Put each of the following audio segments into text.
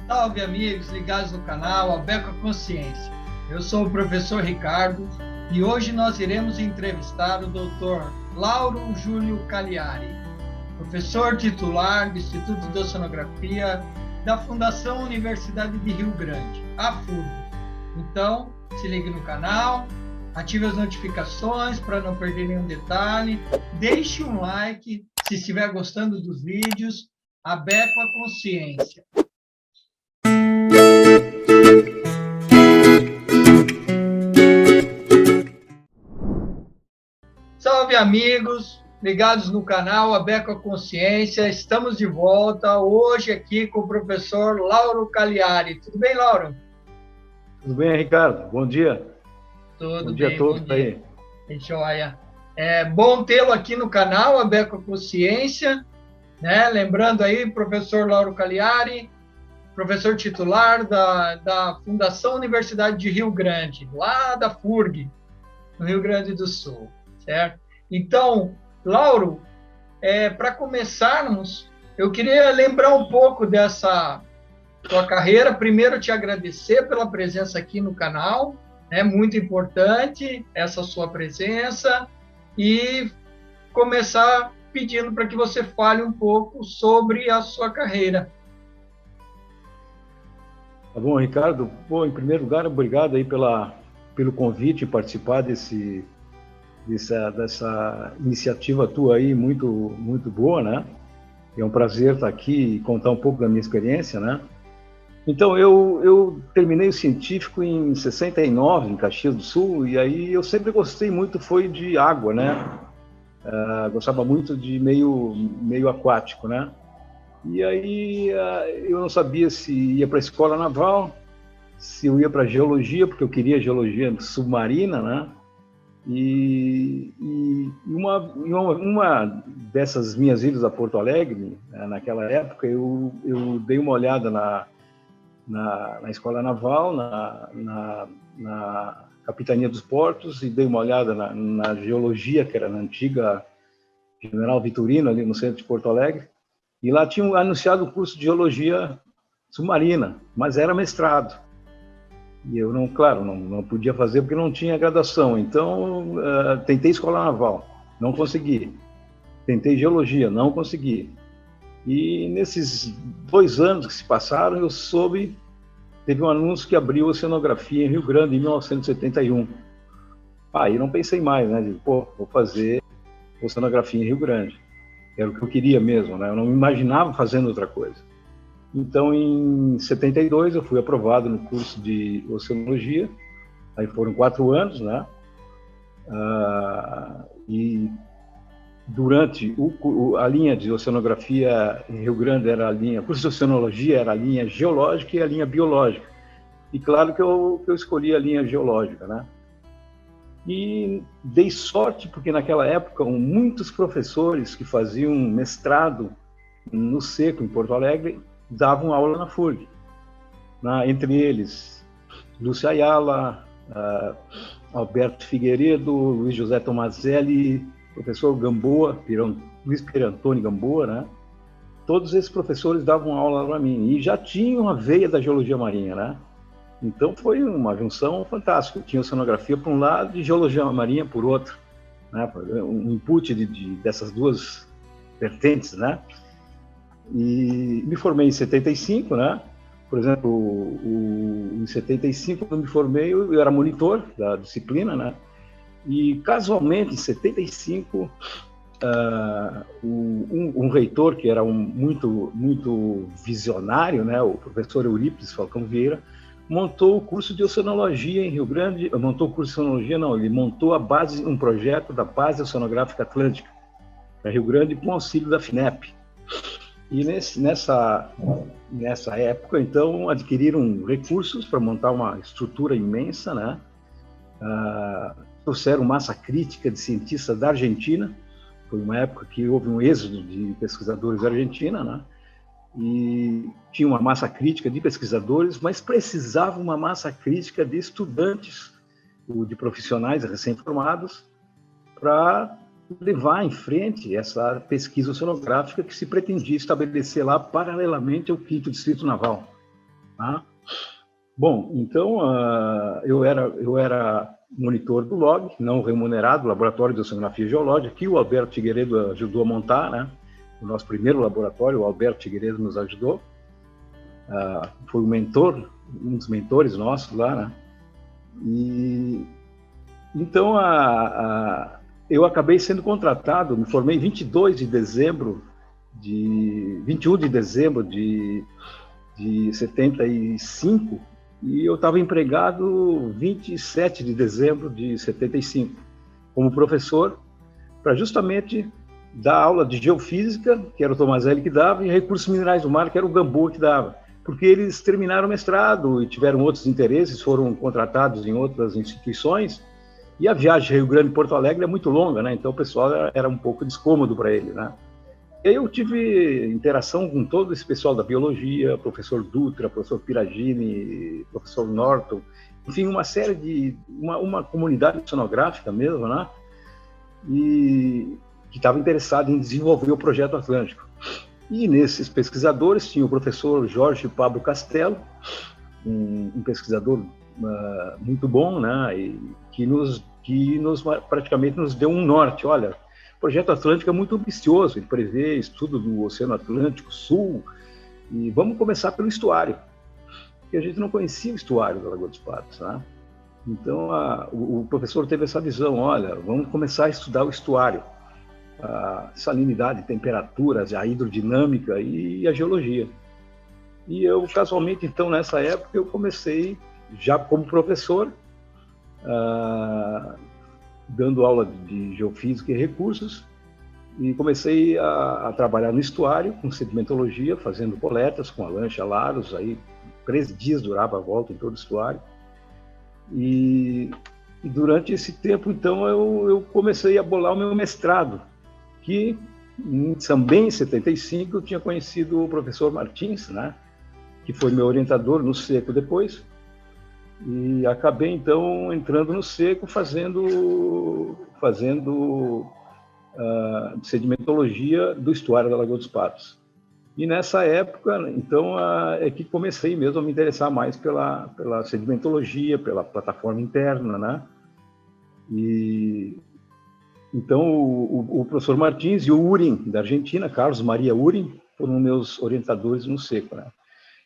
Salve, amigos ligados no canal Abeco a Consciência. Eu sou o professor Ricardo e hoje nós iremos entrevistar o Dr. Lauro Júlio Cagliari, professor titular do Instituto de Oceanografia da Fundação Universidade de Rio Grande, a FURG. Então, se ligue no canal, ative as notificações para não perder nenhum detalhe, deixe um like se estiver gostando dos vídeos. Abeco a Consciência. Salve, amigos ligados no canal Abeco a Consciência. Estamos de volta hoje aqui com o professor Lauro Cagliari. Tudo bem, Lauro? Tudo bem, Ricardo? Bom dia. Tudo bom dia bem, a todos bom dia. aí. Joia. É bom tê-lo aqui no canal Abeco a Consciência, né? Lembrando aí, professor Lauro Cagliari, professor titular da Fundação Universidade de Rio Grande, lá da FURG, no Rio Grande do Sul, certo? Então, Lauro, para começarmos, eu queria lembrar um pouco dessa tua carreira. Primeiro, te agradecer pela presença aqui no canal, é muito importante essa sua presença, e começar pedindo para que você fale um pouco sobre a sua carreira. Tá bom, Ricardo? Bom, em primeiro lugar, obrigado aí pelo convite, participar dessa iniciativa tua aí, muito boa, né? É um prazer estar aqui e contar um pouco da minha experiência, né? Então, eu terminei o científico em 69, em Caxias do Sul, e aí eu sempre gostei muito, foi de água, né? Gostava muito de meio aquático, né? E aí eu não sabia se ia para a escola naval, se eu ia para geologia, porque eu queria geologia submarina, né? E uma dessas minhas idas a Porto Alegre, naquela época, eu dei uma olhada na escola naval, na capitania dos portos, e dei uma olhada na geologia, que era na antiga General Vitorino, ali no centro de Porto Alegre. E lá tinham anunciado o curso de geologia submarina, mas era mestrado. E eu não podia fazer porque não tinha graduação. Então, tentei escola naval, não consegui. Tentei geologia, não consegui. E nesses 2 anos que se passaram, eu soube, teve um anúncio que abriu oceanografia em Rio Grande, em 1971. Aí não pensei mais, né? Digo, vou fazer oceanografia em Rio Grande. Era o que eu queria mesmo, né? Eu não me imaginava fazendo outra coisa. Então, em 72, eu fui aprovado no curso de oceanologia. Aí foram 4 anos, né? E durante a linha de oceanografia em Rio Grande era o curso de oceanologia era a linha geológica e a linha biológica. E claro que eu escolhi a linha geológica, né? E dei sorte porque naquela época muitos professores que faziam mestrado no Seco, em Porto Alegre, davam aula na FURG. Entre eles, Lúcia Ayala, Alberto Figueiredo, Luiz José Tomazelli, professor Gamboa, Luiz Pierre Antônio Gamboa, né? Todos esses professores davam aula para mim e já tinham a veia da geologia marinha, né? Então foi uma junção fantástica. Tinha oceanografia por um lado e geologia marinha por outro, né? Um input dessas duas vertentes, né? E me formei em 75, né? Por exemplo, em 75, quando me formei, eu era monitor da disciplina, né? E casualmente, em 75, um reitor que era muito visionário, né? O professor Eurípides Falcão Vieira, montou o curso de oceanologia em Rio Grande. Montou o curso de oceanologia, não, ele montou um projeto da Base Oceanográfica Atlântica para Rio Grande com auxílio da FINEP. E nessa época, então, adquiriram recursos para montar uma estrutura imensa, né? Trouxeram massa crítica de cientistas da Argentina. Foi uma época que houve um êxodo de pesquisadores da Argentina, né? E tinha uma massa crítica de pesquisadores, mas precisava uma massa crítica de estudantes, de profissionais recém-formados, para levar em frente essa pesquisa oceanográfica que se pretendia estabelecer lá paralelamente ao 5º Distrito Naval. Tá? Bom, então eu era monitor do LOG, não remunerado, Laboratório de Oceanografia Geológica, que o Alberto Figueiredo ajudou a montar, né? O nosso primeiro laboratório, o Alberto Figueiredo nos ajudou. Foi um mentor, um dos mentores nossos lá, né? E então eu acabei sendo contratado, me formei em 21 de dezembro de 75, e eu estava empregado 27 de dezembro de 75 como professor, para justamente dar aula de geofísica, que era o Tomazelli que dava, e recursos minerais do mar, que era o Gamboa que dava, porque eles terminaram o mestrado e tiveram outros interesses, foram contratados em outras instituições, e a viagem de Rio Grande e Porto Alegre é muito longa, né? Então o pessoal era um pouco descômodo para ele, né? Eu tive interação com todo esse pessoal da biologia, professor Dutra, professor Piragini, professor Norton, enfim, uma série de... uma comunidade oceanográfica mesmo, né? E que estava interessado em desenvolver o Projeto Atlântico. E nesses pesquisadores tinha o professor Jorge Pablo Castelo, um pesquisador muito bom, né? E que praticamente nos deu um norte. Olha, o Projeto Atlântico é muito ambicioso, ele prevê estudo do Oceano Atlântico Sul, e vamos começar pelo estuário, porque a gente não conhecia o estuário da Lagoa dos Patos, né? Então, o professor teve essa visão, olha, vamos começar a estudar o estuário, a salinidade, temperaturas, a hidrodinâmica e a geologia. E eu, casualmente, então, nessa época, eu comecei, já como professor, dando aula de geofísica e recursos, e comecei a trabalhar no estuário, com sedimentologia, fazendo coletas com a lancha Laros, aí 13 dias durava a volta em todo o estuário. E durante esse tempo, então, eu comecei a bolar o meu mestrado, que também em 75 eu tinha conhecido o professor Martins, né, que foi meu orientador no Seco depois, e acabei, então, entrando no Seco fazendo sedimentologia do estuário da Lagoa dos Patos. E nessa época, então, é que comecei mesmo a me interessar mais pela sedimentologia, pela plataforma interna, né? E então o professor Martins e o Urim, da Argentina, Carlos Maria Urim, foram meus orientadores no Seco, né?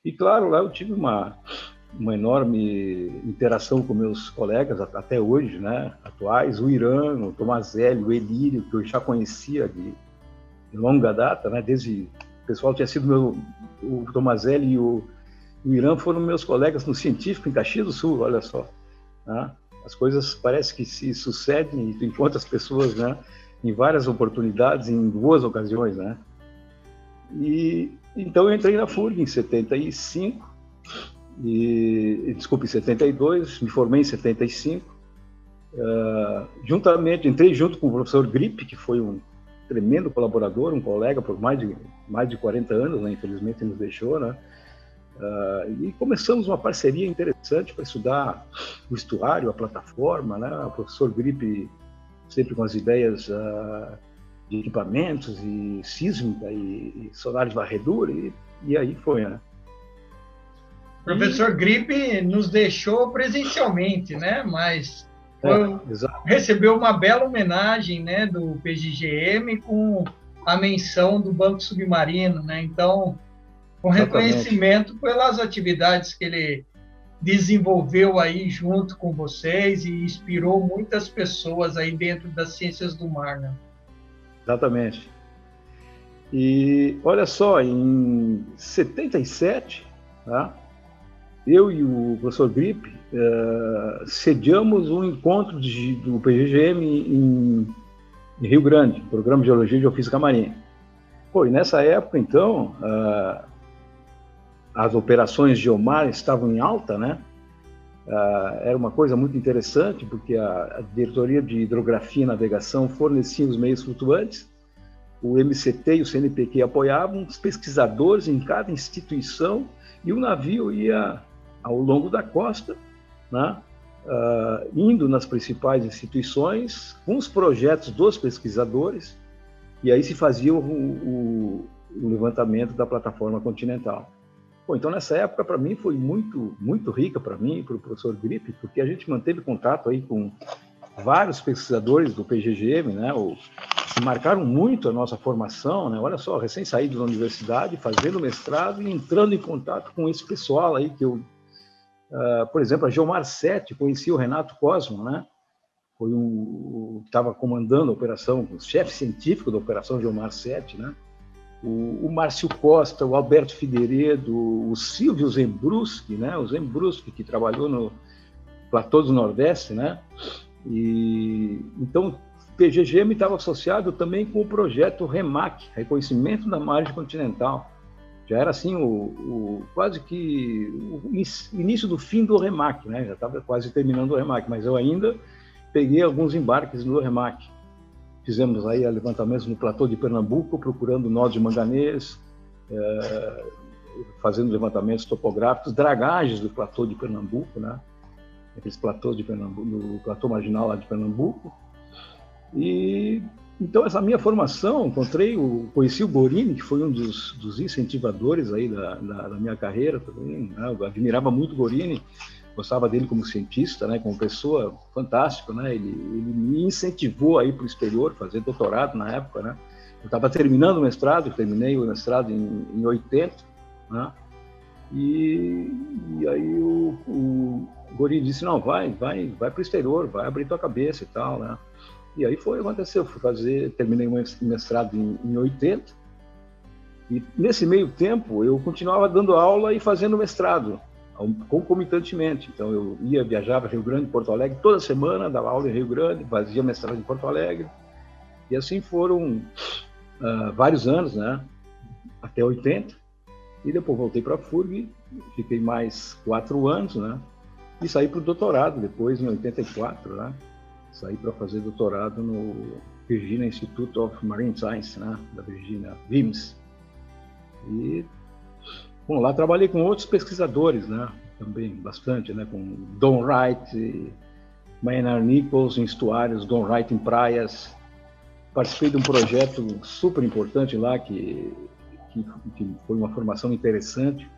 E claro, lá eu tive uma enorme interação com meus colegas até hoje, né? Atuais, o Irã, o Tomazelli, o Elírio, que eu já conhecia de longa data, né? Desde o pessoal tinha sido o Tomazelli e o Irã foram meus colegas no científico em Caxias do Sul, olha só, né? As coisas parece que se sucedem e tu encontra as pessoas, né, em várias oportunidades, em duas ocasiões, né? E então eu entrei na FURG em 75 desculpe, em 72, me formei em 75. Entrei junto com o professor Gripe, que foi um tremendo colaborador, um colega por mais de 40 anos, né? Infelizmente nos deixou, né? E começamos uma parceria interessante para estudar o estuário, a plataforma, né? O professor Gripe sempre com as ideias de equipamentos e sísmica e sonar de varredura, e aí foi, né? O professor Gripe nos deixou presencialmente, né? Mas recebeu uma bela homenagem, né, do PGGM com a menção do Banco Submarino, né? Então, com reconhecimento pelas atividades que ele desenvolveu aí junto com vocês e inspirou muitas pessoas aí dentro das ciências do mar, né? Exatamente. E olha só, em 77, tá? Eu e o professor Gripe sediamos um encontro do PGGM em Rio Grande, Programa de Geologia e Geofísica Marinha. Pô, e nessa época, então, as operações Geomar estavam em alta, né? Era uma coisa muito interessante, porque a Diretoria de Hidrografia e Navegação fornecia os meios flutuantes, o MCT e o CNPq apoiavam, os pesquisadores em cada instituição, e o navio ia ao longo da costa, né? Indo nas principais instituições, com os projetos dos pesquisadores, e aí se fazia o levantamento da plataforma continental. Bom, então, nessa época, para mim, foi muito, muito rica para mim e para o professor Grip, porque a gente manteve contato aí com vários pesquisadores do PGGM, né, que marcaram muito a nossa formação, né? Olha só, recém-saído da universidade, fazendo mestrado e entrando em contato com esse pessoal aí que eu, por exemplo, a Geomar 7, conheci o Renato Cosmo, né? Foi o que estava comandando a operação, o chefe científico da operação Geomar 7, né? O Márcio Costa, o Alberto Figueiredo, o Silvio Zembruski, né? O Zembruski, que trabalhou no Platô do Nordeste, né? E então o PGGM estava associado também com o projeto REMAC, Reconhecimento da Margem Continental. Já era assim quase que o início do fim do REMAC, né? Já estava quase terminando o REMAC, mas eu ainda peguei alguns embarques no REMAC. Fizemos aí levantamentos no platô de Pernambuco, procurando nós de manganês, fazendo levantamentos topográficos, dragagens do platô de Pernambuco, né? Aqueles platôs de Pernambuco, do platô marginal lá de Pernambuco. E então essa minha formação, conheci o Gorini, que foi um dos incentivadores aí da minha carreira também, né? Eu admirava muito o Gorini, gostava dele como cientista, né, como pessoa, fantástico, né? Ele me incentivou a ir para o exterior, fazer doutorado na época, né? Eu estava terminando o mestrado, terminei o mestrado em 80, né? E aí o Gori disse, não, vai para o exterior, vai abrir tua cabeça e tal, né? E aí aconteceu, terminei o mestrado em 80, e nesse meio tempo eu continuava dando aula e fazendo mestrado, concomitantemente. Então eu viajava Rio Grande, Porto Alegre, toda semana, dava aula em Rio Grande, fazia mestrado em Porto Alegre, e assim foram vários anos, né? Até 80, e depois voltei para a FURG, fiquei mais 4 anos, né? E saí para o doutorado depois, em 84, né? Saí para fazer doutorado no Virginia Institute of Marine Science, né? Da Virginia, VIMS. E bom, lá trabalhei com outros pesquisadores, né? Também bastante, né? Com Don Wright, Maynard Nichols em estuários, Don Wright em praias. Participei de um projeto super importante lá que foi uma formação interessante,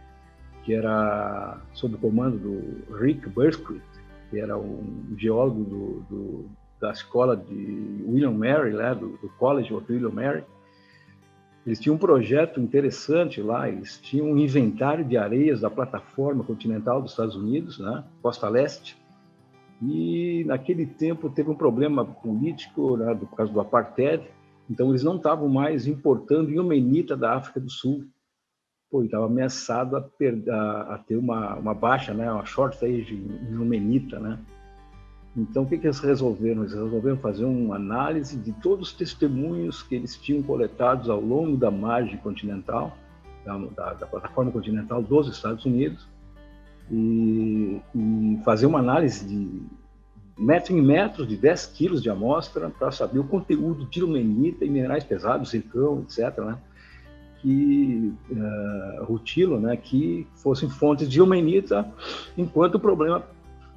que era sob o comando do Rick Burskett, que era um geólogo da escola de William Mary, né? do College of William Mary. Eles tinham um projeto interessante lá, eles tinham um inventário de areias da plataforma continental dos Estados Unidos, né, costa leste, e naquele tempo teve um problema político, né, por causa do apartheid, então eles não estavam mais importando ilmenita da África do Sul. Pô, estava ameaçado a ter uma baixa, né, uma shortage em ilmenita, né. Então, o que eles resolveram? Eles resolveram fazer uma análise de todos os testemunhos que eles tinham coletados ao longo da margem continental, da plataforma continental dos Estados Unidos, e fazer uma análise de metro em metros, de 10 quilos de amostra, para saber o conteúdo de ilmenita e minerais pesados, zircão, etc., né? Rutilo, né? Que fossem fontes de ilmenita, enquanto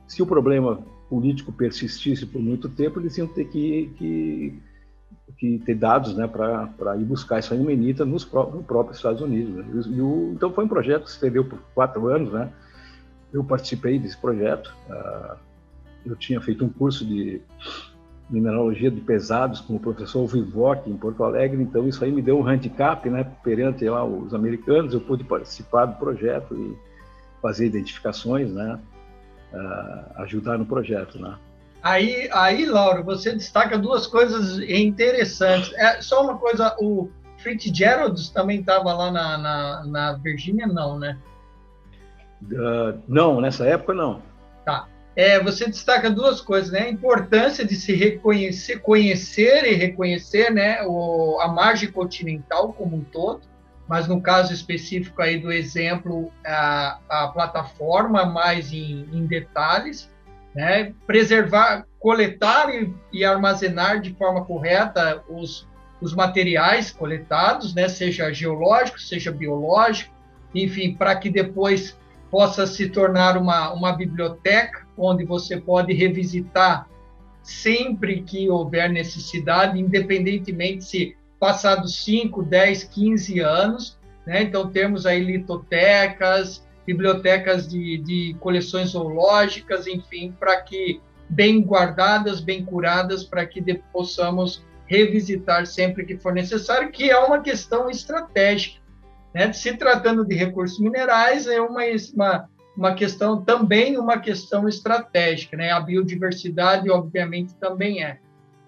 se o problema político persistisse por muito tempo, eles iam ter que ter dados, né, para ir buscar essa ilmenita no próprio Estados Unidos. Né? Então foi um projeto que se estendeu por 4 anos, né? Eu participei desse projeto. Eu tinha feito um curso de mineralogia de pesados com o professor Vivoc em Porto Alegre, então isso aí me deu um handicap, né, perante lá os americanos. Eu pude participar do projeto e fazer identificações, né? Ajudar no projeto, né? Aí, Lauro, você destaca 2 coisas interessantes. Só uma coisa, o Fitzgerald também estava lá na Virgínia, não, né? Não, nessa época não. Tá. Você destaca 2 coisas, né? A importância de se conhecer e reconhecer, né, a margem continental como um todo, mas no caso específico aí do exemplo, a plataforma mais em detalhes, né? Preservar, coletar e armazenar de forma correta os materiais coletados, né? Seja geológico, seja biológico, enfim, para que depois possa se tornar uma biblioteca, onde você pode revisitar sempre que houver necessidade, independentemente se passados 5, 10, 15 anos, né? Então, temos aí litotecas, bibliotecas de coleções zoológicas, enfim, para que bem guardadas, bem curadas, para que possamos revisitar sempre que for necessário, que é uma questão estratégica, né? Se tratando de recursos minerais, é uma questão, também uma questão estratégica, né? A biodiversidade, obviamente, também é.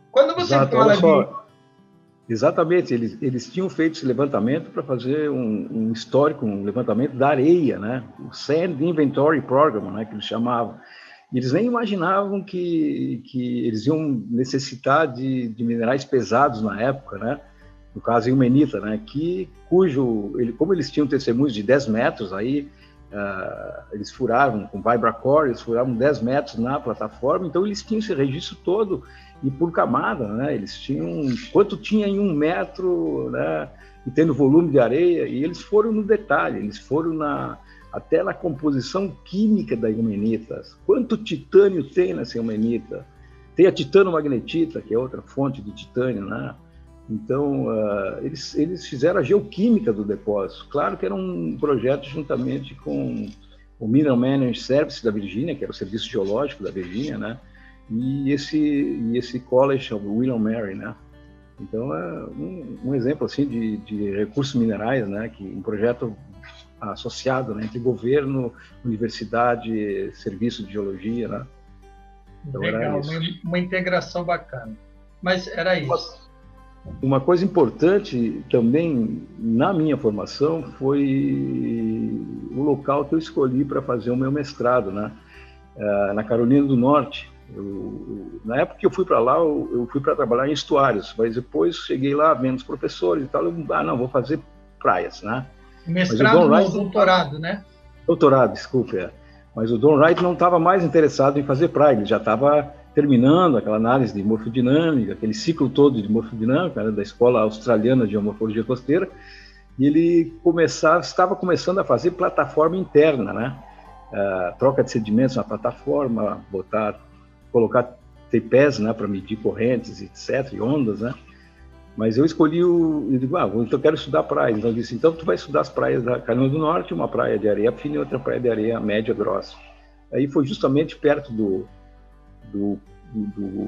Quando você Exato, fala olha só, exatamente, eles tinham feito esse levantamento para fazer um histórico, um levantamento da areia, né? O Sand Inventory Program, né, que eles chamavam. E eles nem imaginavam que eles iam necessitar de minerais pesados na época, né? No caso, a ilmenita, né? Como eles tinham testemunhos de 10 metros, aí eles furaram, com Vibracore, eles furaram 10 metros na plataforma, então eles tinham esse registro todo, e por camada, né? Eles tinham quanto tinha em 1 metro, né? E tendo volume de areia, e eles foram no detalhe, eles foram até na composição química da ilmenita. Quanto titânio tem nessa ilmenita? Tem a titanomagnetita, que é outra fonte de titânio, né? Então, eles fizeram a geoquímica do depósito. Claro que era um projeto juntamente com o Mineral Management Service da Virgínia, que era o serviço geológico da Virgínia, né? E esse college, o William Mary, né? Então, é um exemplo assim de recursos minerais, né? Que um projeto associado, né, entre governo, universidade, serviço de geologia, né? Então, legal, uma integração bacana. Mas era isso. Uma coisa importante também na minha formação foi o local que eu escolhi para fazer o meu mestrado, né? Na Carolina do Norte. Na época que eu fui para lá, eu fui para trabalhar em estuários, mas depois cheguei lá vendo os professores e tal, não, vou fazer praias, né? Mestrado não, doutorado, né? Doutorado, desculpe. Mas o Don Wright não estava mais interessado em fazer praia, ele já estava terminando aquela análise de morfodinâmica, aquele ciclo todo de morfodinâmica, né, da Escola Australiana de Geomorfologia Costeira, e ele estava começando a fazer plataforma interna, né? Troca de sedimentos na plataforma, colocar tripés, né, para medir correntes, etc., e ondas, né? Mas eu escolhi eu digo, então eu quero estudar praias. Então eu disse, então tu vai estudar as praias da Carolina do Norte, uma praia de areia fina e outra praia de areia média grossa. Aí foi justamente perto do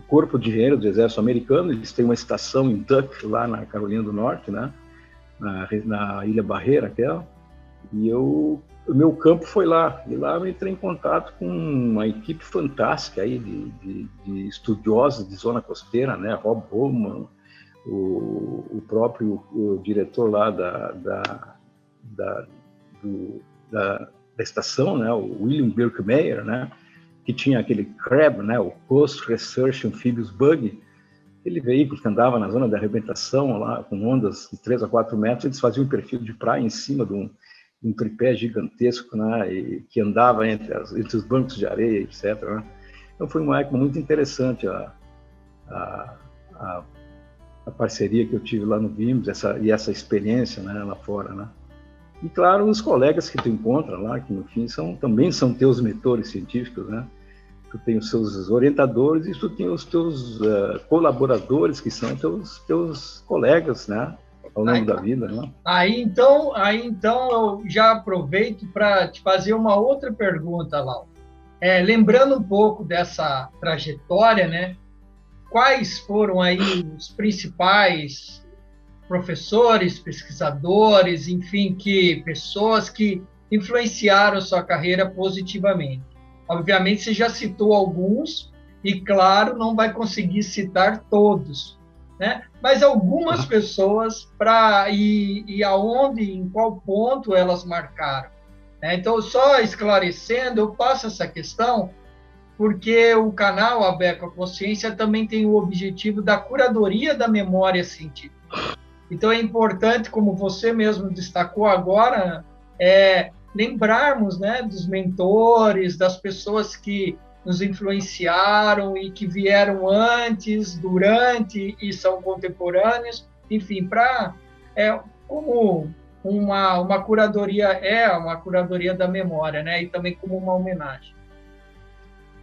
Corpo de Engenheiros do Exército Americano, eles têm uma estação em Tuck, lá na Carolina do Norte, né? Na Ilha Barreira, aquela, e o meu campo foi lá, e lá eu entrei em contato com uma equipe fantástica aí de estudiosos de zona costeira, né? Rob Bowman, o próprio diretor lá da estação, né? O William Birkmeyer, né? Que tinha aquele CRAB, né? O Coast Research Amphibious Bug, aquele veículo que andava na zona da arrebentação, lá com ondas de 3 a 4 metros, eles faziam um perfil de praia em cima de um tripé gigantesco, né? E que andava entre os bancos de areia, etc., né? Então foi uma época muito interessante a parceria que eu tive lá no VIMS, essa experiência, né, lá fora, né? E claro, os colegas que tu encontra lá, que no fim também são teus mentores científicos, né? Tu tem os seus orientadores e tu tem os teus colaboradores, que são teus colegas, né? Ao longo da vida, né? Aí então eu já aproveito para te fazer uma outra pergunta, Lau. Lembrando um pouco dessa trajetória, né? Quais foram aí os principais professores, pesquisadores, enfim, pessoas que influenciaram sua carreira positivamente? Obviamente, você já citou alguns e, claro, não vai conseguir citar todos, né? Mas algumas pessoas e aonde, em qual ponto elas marcaram, né? Então, só esclarecendo, eu passo essa questão porque o canal Aberto à Consciência também tem o objetivo da curadoria da memória científica. Então, é importante, como você mesmo destacou agora, lembrarmos, né, dos mentores, das pessoas que nos influenciaram e que vieram antes, durante e são contemporâneos, enfim, como uma curadoria uma curadoria da memória, né, e também como uma homenagem.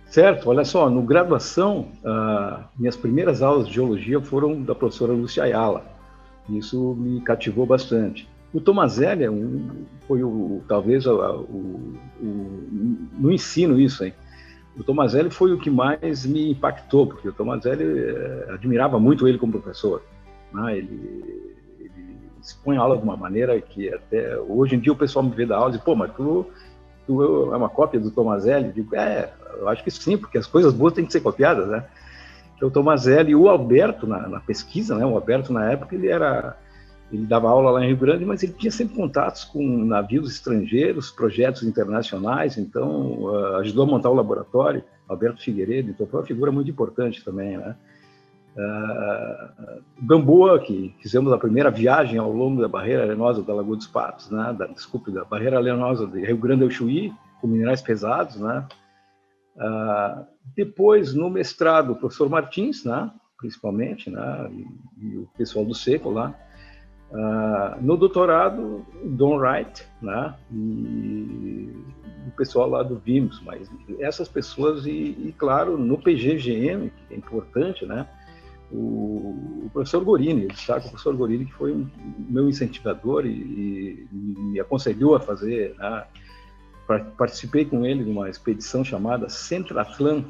Certo, olha só, no graduação, minhas primeiras aulas de geologia foram da professora Lúcia Ayala. Isso me cativou bastante. O Tomazelli foi talvez no ensino isso, hein? O Tomazelli foi o que mais me impactou, porque o Tomazelli admirava muito ele como professor, né? Ele expõe a aula de uma maneira que até hoje em dia o pessoal me vê da aula e diz, pô, mas tu é uma cópia do Tomazelli? Eu digo, eu acho que sim, porque as coisas boas têm que ser copiadas, né? Então, o Tomazelli e o Alberto na pesquisa, né? O Alberto na época ele dava aula lá em Rio Grande, mas ele tinha sempre contatos com navios estrangeiros, projetos internacionais, então ajudou a montar o laboratório, Alberto Figueiredo, então foi uma figura muito importante também, né? Gamboa, que fizemos a primeira viagem ao longo da barreira arenosa da Lagoa dos Patos, né? Da barreira arenosa de Rio Grande do Chuí, com minerais pesados, né? Depois, no mestrado, o professor Martins, né? Principalmente, né? E o pessoal do SECO lá. No doutorado, Don Wright, né? E o pessoal lá do VIMS, mas essas pessoas, e claro, no PGGM, que é importante, né? O professor Gorini, eu destaco o professor Gorini, que foi o meu incentivador e me aconselhou a fazer, né? Participei com ele de uma expedição chamada Centratlan,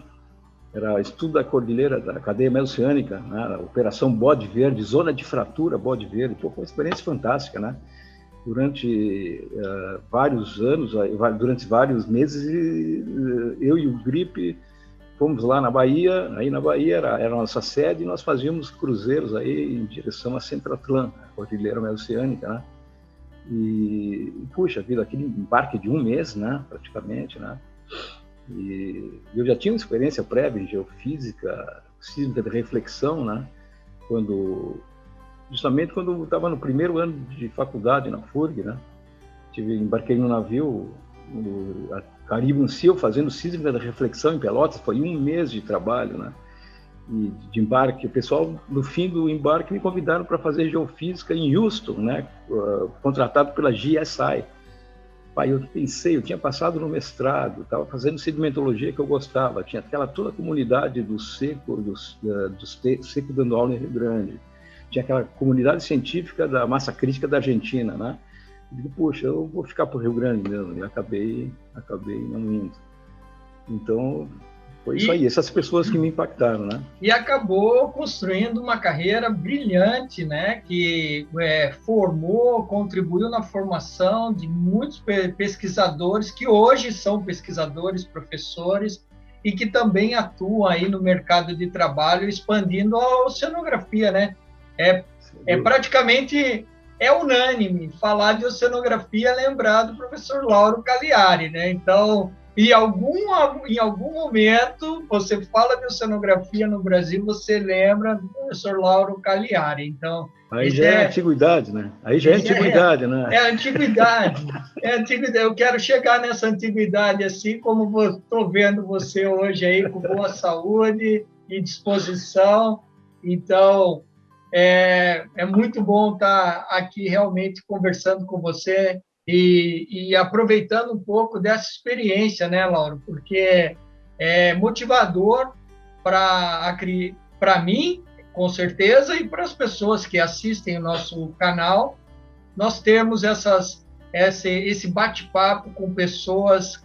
era estudo da cordilheira, da cadeia mesoceânica, né? Operação Bode Verde, zona de fratura Bode Verde. Pô, foi uma experiência fantástica, né? Durante vários anos, durante vários meses, eu e o Gripe fomos lá na Bahia. Aí na Bahia era a nossa sede e nós fazíamos cruzeiros aí em direção a Centratlan, a cordilheira mesoceânica, né? E, puxa vida, aquele embarque de um mês, né? Praticamente, né? E eu já tinha uma experiência prévia em geofísica, sísmica de reflexão, né? Justamente quando eu estava no primeiro ano de faculdade na FURG, né? Embarquei no navio, a Caribbean Seal, fazendo sísmica de reflexão em Pelotas, foi um mês de trabalho, né? E de embarque. O pessoal, no fim do embarque, me convidaram para fazer geofísica em Houston, né? Contratado pela GSI. Pai, eu pensei, eu tinha passado no mestrado, estava fazendo sedimentologia que eu gostava, tinha toda a comunidade do seco, seco dando aula em Rio Grande, tinha aquela comunidade científica da massa crítica da Argentina, né? Eu digo, puxa, eu vou ficar para o Rio Grande mesmo, e acabei não indo. Então, foi isso aí, essas pessoas que me impactaram, né? E acabou construindo uma carreira brilhante, né? Que contribuiu na formação de muitos pesquisadores que hoje são pesquisadores, professores, e que também atuam aí no mercado de trabalho, expandindo a oceanografia, né? Praticamente unânime falar de oceanografia, lembrar do professor Lauro Cagliari, né? Então, em algum momento, você fala de oceanografia no Brasil, você lembra do professor Lauro Cagliari. Então, aí já é antiguidade, né? Aí já é antiguidade, né? É antiguidade. Eu quero chegar nessa antiguidade, assim como estou vendo você hoje aí com boa saúde e disposição. Então, é muito bom estar aqui realmente conversando com você e aproveitando um pouco dessa experiência, né, Lauro? Porque é motivador para mim, com certeza, e para as pessoas que assistem o nosso canal, nós temos esse bate-papo com pessoas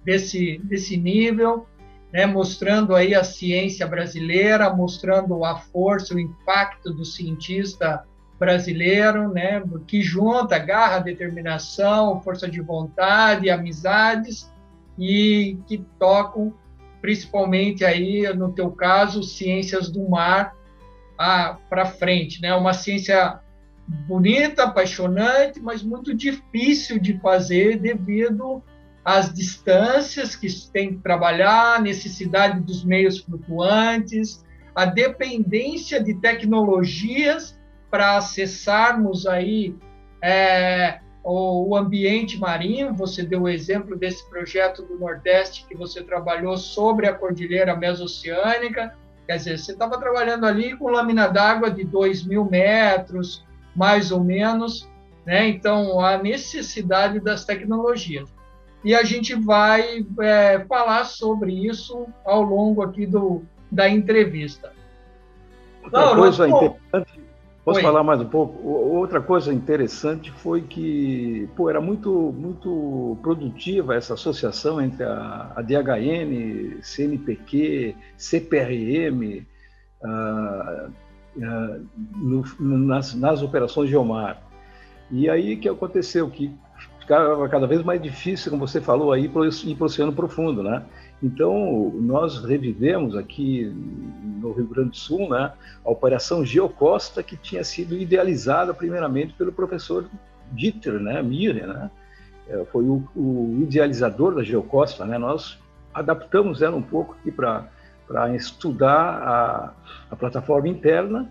desse nível, né, mostrando aí a ciência brasileira, mostrando a força, o impacto do cientista brasileiro, né, que junta garra, determinação, força de vontade, amizades, e que tocam principalmente aí, no teu caso, ciências do mar para frente, né? Uma ciência bonita, apaixonante, mas muito difícil de fazer devido às distâncias que tem que trabalhar, a necessidade dos meios flutuantes, a dependência de tecnologias para acessarmos aí o ambiente marinho. Você deu o exemplo desse projeto do Nordeste que você trabalhou sobre a cordilheira mesoceânica. Quer dizer, você estava trabalhando ali com lâmina d'água de 2.000 metros, mais ou menos, né? Então, a necessidade das tecnologias. E a gente vai falar sobre isso ao longo aqui da entrevista. Outra coisa interessante, Posso falar mais um pouco? Outra coisa interessante foi que, era muito produtiva essa associação entre a DHN, CNPq, CPRM, nas operações Geomar. E aí que aconteceu? Que ficava cada vez mais difícil, como você falou aí, ir para o Oceano Profundo, né? Então, nós revivemos aqui no Rio Grande do Sul, né, a Operação Geocosta, que tinha sido idealizada primeiramente pelo professor Dieter, né, Miller, né? Foi o idealizador da Geocosta, né? Nós adaptamos ela um pouco aqui para estudar a plataforma interna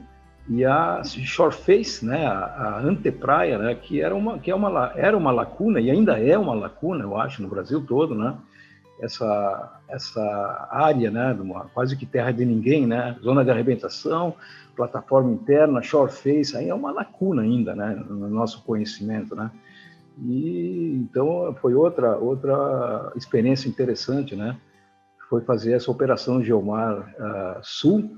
e a Shoreface, né, a antepraia, né, que era uma lacuna, e ainda é uma lacuna, eu acho, no Brasil todo, né? Essa área, né, quase que terra de ninguém, né, zona de arrebentação, plataforma interna, Shoreface, aí é uma lacuna ainda, né, no nosso conhecimento, né. E então foi outra experiência interessante, né, foi fazer essa operação Geomar Sul,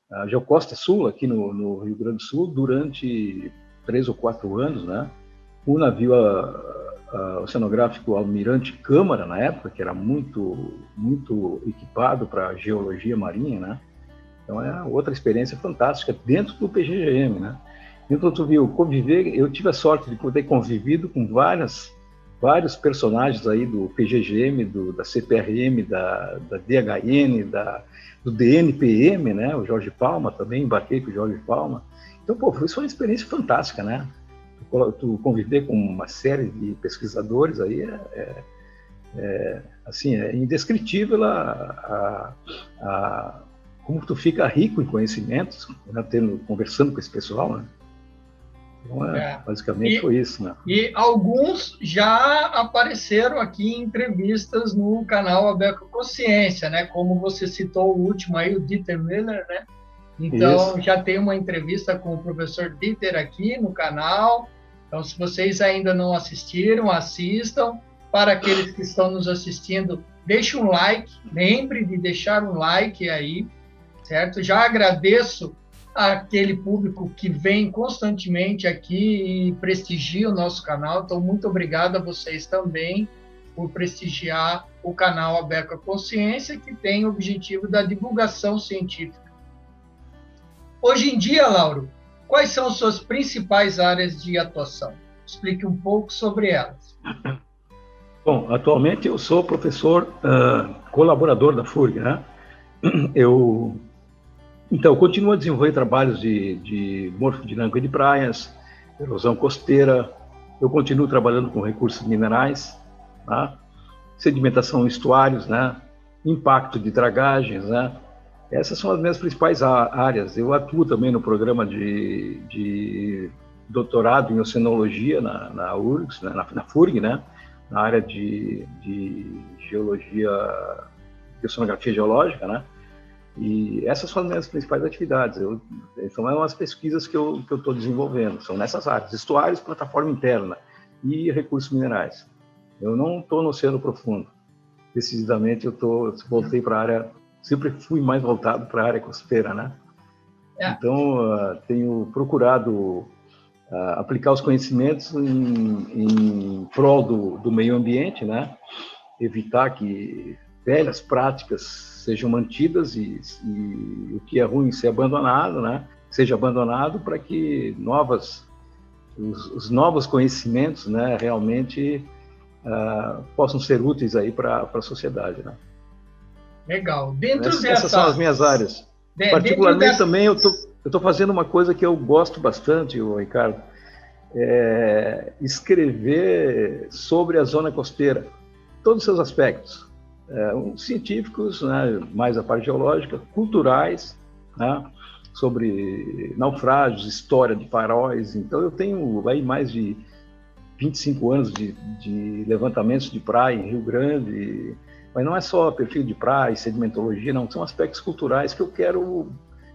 a Geocosta Sul, aqui no Rio Grande do Sul, durante 3 ou 4 anos, né. O navio oceanográfico Almirante Câmara, na época, que era muito equipado para geologia marinha, né? Então é outra experiência fantástica dentro do PGGM, né? Então tu viu, eu tive a sorte de poder convivido com vários personagens aí do PGGM, da CPRM, da DHN, do DNPM, né? O Jorge Palma também, embarquei com o Jorge Palma. Então, foi uma experiência fantástica, né? Tu conviver com uma série de pesquisadores aí assim, é indescritível como tu fica rico em conhecimentos, né, conversando com esse pessoal, né? Então, basicamente foi isso, né? E alguns já apareceram aqui em entrevistas no canal Abeco Consciência, né? Como você citou o último aí, o Dieter Miller, né? Então, isso. Já tem uma entrevista com o professor Dieter aqui no canal. Então, se vocês ainda não assistiram, assistam. Para aqueles que estão nos assistindo, deixe um like. Lembre de deixar um like aí, certo? Já agradeço àquele público que vem constantemente aqui e prestigia o nosso canal. Então, muito obrigado a vocês também por prestigiar o canal Abeco Consciência, que tem o objetivo da divulgação científica. Hoje em dia, Lauro, quais são suas principais áreas de atuação? Explique um pouco sobre elas. Bom, atualmente eu sou professor colaborador da FURG, né? Eu continuo a desenvolver trabalhos de morfodinâmica de praias, erosão costeira, eu continuo trabalhando com recursos minerais, tá? Sedimentação em estuários, né? Impacto de dragagens, né? Essas são as minhas principais áreas. Eu atuo também no programa de doutorado em oceanologia na URGS, né, na FURG, né, na área de geologia, de oceanografia geológica, né, e essas são as minhas principais atividades. São umas pesquisas que eu estou desenvolvendo, são nessas áreas, estuários, plataforma interna e recursos minerais. Eu não estou no Oceano Profundo. Decididamente eu voltei para a área, sempre fui mais voltado para a área costeira, né? Então, tenho procurado aplicar os conhecimentos em prol do meio ambiente, né? Evitar que velhas práticas sejam mantidas e o que é ruim ser abandonado, né? Seja abandonado para que os novos conhecimentos, né, realmente possam ser úteis aí para a sociedade, né? Legal. Essas são as minhas áreas. Particularmente também eu estou fazendo uma coisa que eu gosto bastante, Ricardo, escrever sobre a zona costeira, todos os seus aspectos, científicos, né, mais a parte geológica, culturais, né, sobre naufrágios, história de faróis. Então eu tenho aí mais de 25 anos de levantamentos de praia em Rio Grande. Mas não é só perfil de praia, sedimentologia, não. São aspectos culturais que eu quero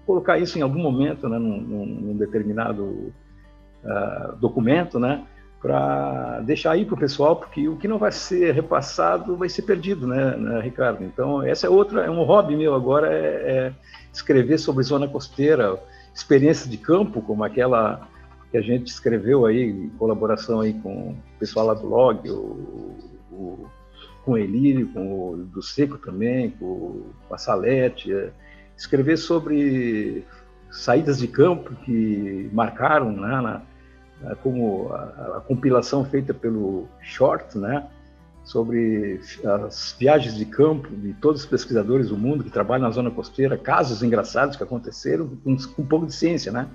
colocar isso em algum momento, né, num determinado documento, né, para deixar aí para o pessoal, porque o que não vai ser repassado vai ser perdido, né, Ricardo? Então, essa é um hobby meu agora, escrever sobre zona costeira, experiências de campo, como aquela que a gente escreveu aí, em colaboração aí com o pessoal lá do blog, com o Elírio, com o do Seco também, com a Salete, escrever sobre saídas de campo que marcaram, né, como a compilação feita pelo Short, né, sobre as viagens de campo de todos os pesquisadores do mundo que trabalham na zona costeira, casos engraçados que aconteceram, com um pouco de ciência, né?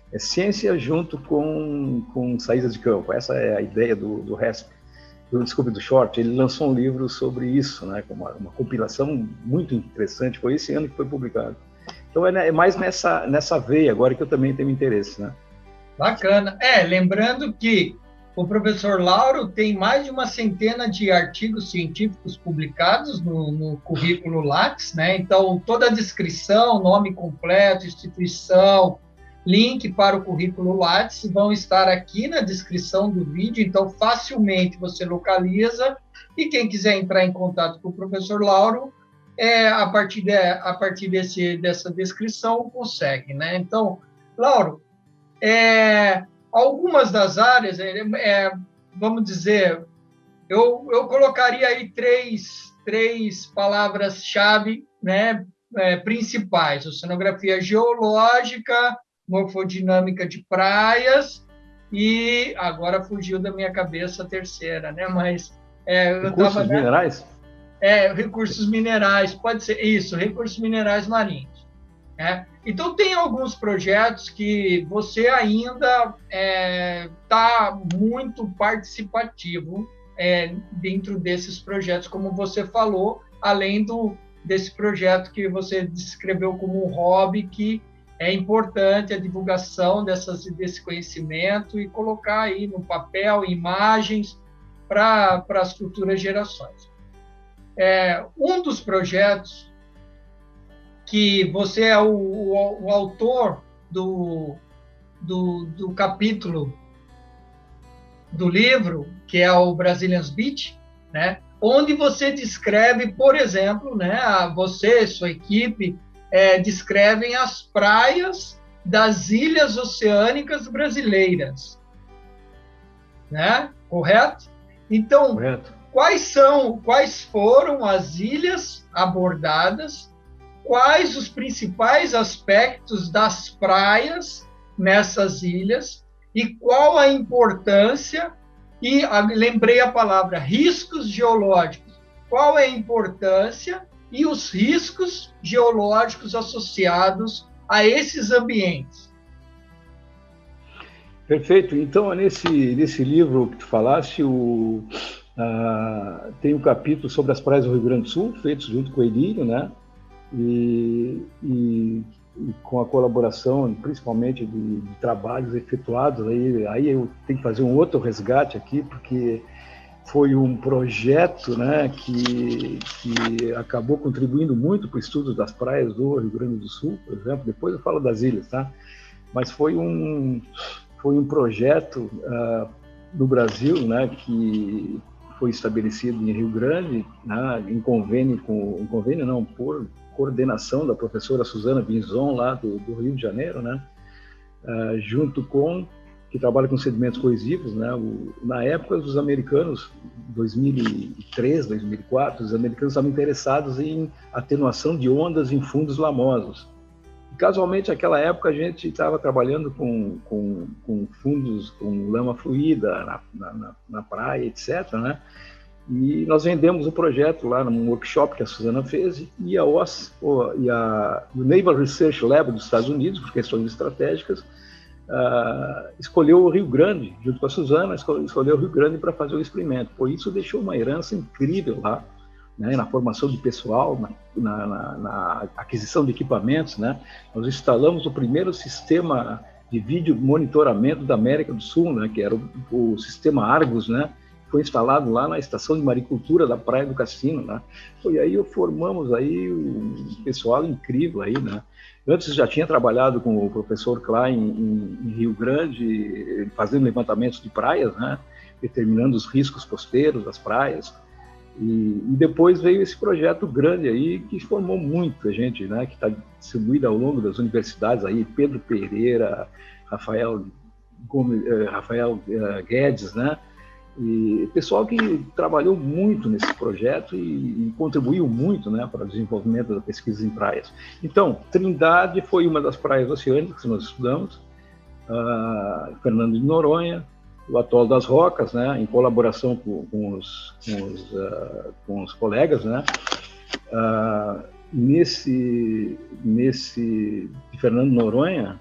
É ciência junto com saídas de campo. Essa é a ideia do RESP, do Short. Ele lançou um livro sobre isso, né? Com uma compilação muito interessante. Foi esse ano que foi publicado. Então é mais nessa veia agora que eu também tenho interesse, né? Bacana. Lembrando que o professor Lauro tem mais de uma centena de artigos científicos publicados no currículo Lattes, né? Então, toda a descrição, nome completo, instituição, link para o currículo Lattes vão estar aqui na descrição do vídeo, então facilmente você localiza, e quem quiser entrar em contato com o professor Lauro, a partir dessa descrição consegue, né? Então, Lauro, algumas das áreas, vamos dizer, eu colocaria aí três palavras-chave, né, principais: oceanografia geológica, morfodinâmica de praias, e agora fugiu da minha cabeça a terceira, né? Mas recursos minerais? Recursos minerais, pode ser isso, recursos minerais marinhos. Então, tem alguns projetos que você ainda está muito participativo dentro desses projetos, como você falou, além desse projeto que você descreveu como um hobby, que é importante a divulgação desse conhecimento e colocar aí no papel imagens para as futuras gerações. Um dos projetos que você é o autor do capítulo do livro, que é o Brazilians Beach, né? Onde você descreve, por exemplo, né, você e sua equipe descrevem as praias das ilhas oceânicas brasileiras, né? Correto? Então, correto. Quais foram as ilhas abordadas? Quais os principais aspectos das praias nessas ilhas e qual a importância, e lembrei a palavra, riscos geológicos, qual é a importância e os riscos geológicos associados a esses ambientes? Perfeito. Então, nesse livro que tu falaste, tem um capítulo sobre as praias do Rio Grande do Sul, feitos junto com o Elírio, né? E com a colaboração, principalmente de trabalhos efetuados, aí eu tenho que fazer um outro resgate aqui, porque foi um projeto, né, que acabou contribuindo muito para o estudo das praias do Rio Grande do Sul, por exemplo. Depois eu falo das ilhas, tá? Mas foi um projeto no Brasil, né, que foi estabelecido em Rio Grande, né, por coordenação da professora Suzana Vinzon, lá do Rio de Janeiro, né, junto que trabalha com sedimentos coesivos, né. Na época, os americanos, 2003, 2004, os americanos estavam interessados em atenuação de ondas em fundos lamosos. E, casualmente, naquela época, a gente estava trabalhando com fundos, com lama fluida na praia, etc., né. E nós vendemos o projeto lá num workshop que a Suzana fez, e o Naval Research Lab dos Estados Unidos, por questões estratégicas, escolheu o Rio Grande, junto com a Suzana, escolheu o Rio Grande para fazer o experimento. Por isso, deixou uma herança incrível lá, né, na formação de pessoal, na aquisição de equipamentos, né. Nós instalamos o primeiro sistema de vídeo monitoramento da América do Sul, né, que era o sistema Argus, né. Foi instalado lá na estação de maricultura da Praia do Cassino, né? E aí formamos aí um pessoal incrível aí, né? Antes já tinha trabalhado com o professor Klein em Rio Grande, fazendo levantamentos de praias, né? Determinando os riscos costeiros das praias. E depois veio esse projeto grande aí, que formou muita gente, né, que está distribuída ao longo das universidades aí, Pedro Pereira, Rafael Guedes, né, e pessoal que trabalhou muito nesse projeto e contribuiu muito, né, para o desenvolvimento da pesquisa em praias. Então, Trindade foi uma das praias oceânicas que nós estudamos, Fernando de Noronha, o Atol das Rocas, né, em colaboração com os colegas, né, nesse de Fernando de Noronha,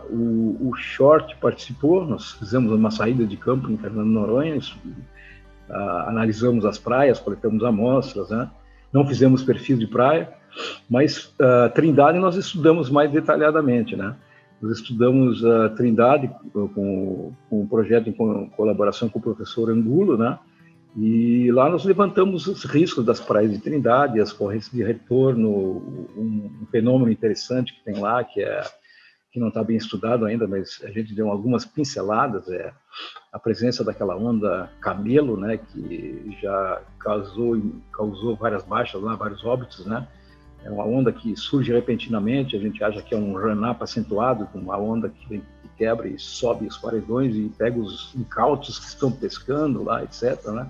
o Short participou, nós fizemos uma saída de campo em Fernando de Noronha, analisamos as praias, coletamos amostras, né, não fizemos perfil de praia, mas Trindade nós estudamos mais detalhadamente, né. Nós estudamos a Trindade com um projeto em colaboração com o professor Angulo, né? E lá nós levantamos os riscos das praias de Trindade, as correntes de retorno, um fenômeno interessante que tem lá, que não está bem estudado ainda, mas a gente deu algumas pinceladas, a presença daquela onda Camelo, né? Que já causou várias baixas lá, vários óbitos, né? É uma onda que surge repentinamente, a gente acha que é um run-up acentuado, uma onda que quebra e sobe os paredões e pega os incautos que estão pescando lá, etc., né?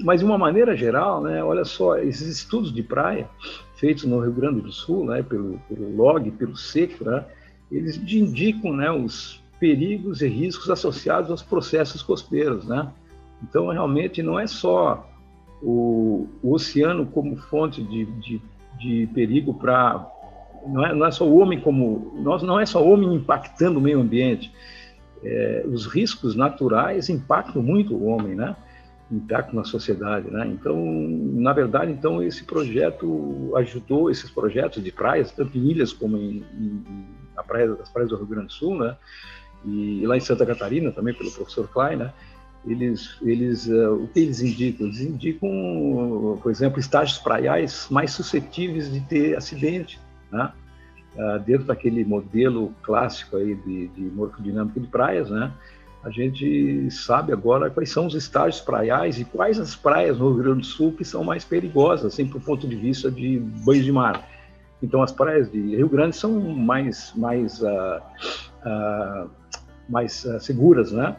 Mas, de uma maneira geral, né, olha só, esses estudos de praia, feitos no Rio Grande do Sul, né, pelo LOG, pelo SECO, né, eles indicam, né, os perigos e riscos associados aos processos costeiros, né? Então, realmente, não é só o oceano como fonte de perigo para... Não é só o homem não é só o homem impactando o meio ambiente. Os riscos naturais impactam muito o homem, né? Impactam na sociedade, né? Então, na verdade, esse projeto ajudou, esses projetos de praias, tanto em ilhas como nas praias do Rio Grande do Sul, né? E lá em Santa Catarina também, pelo professor Klein, né? O que eles indicam? Eles indicam, por exemplo, estágios praiais mais suscetíveis de ter acidente, né? Dentro daquele modelo clássico aí de morfodinâmica de praias, né? A gente sabe agora quais são os estágios praiais e quais as praias no Rio Grande do Sul que são mais perigosas, assim, do ponto de vista de banho de mar. Então, as praias de Rio Grande são mais seguras, né?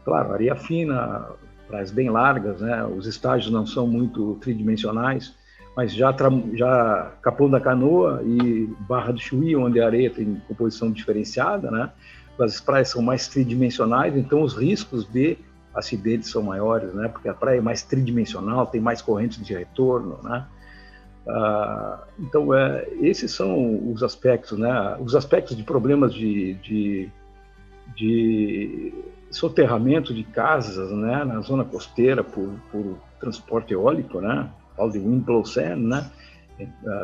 Claro, areia fina, praias bem largas, né? Os estágios não são muito tridimensionais, mas já Capão da Canoa e Barra do Chuí, onde a areia tem composição diferenciada, né? As praias são mais tridimensionais, então os riscos de acidentes são maiores, né? Porque a praia é mais tridimensional, tem mais correntes de retorno, né? Então, esses são os aspectos, né? Os aspectos de problemas de soterramento de casas, né, na zona costeira por transporte eólico, né, all the wind blows sand, né,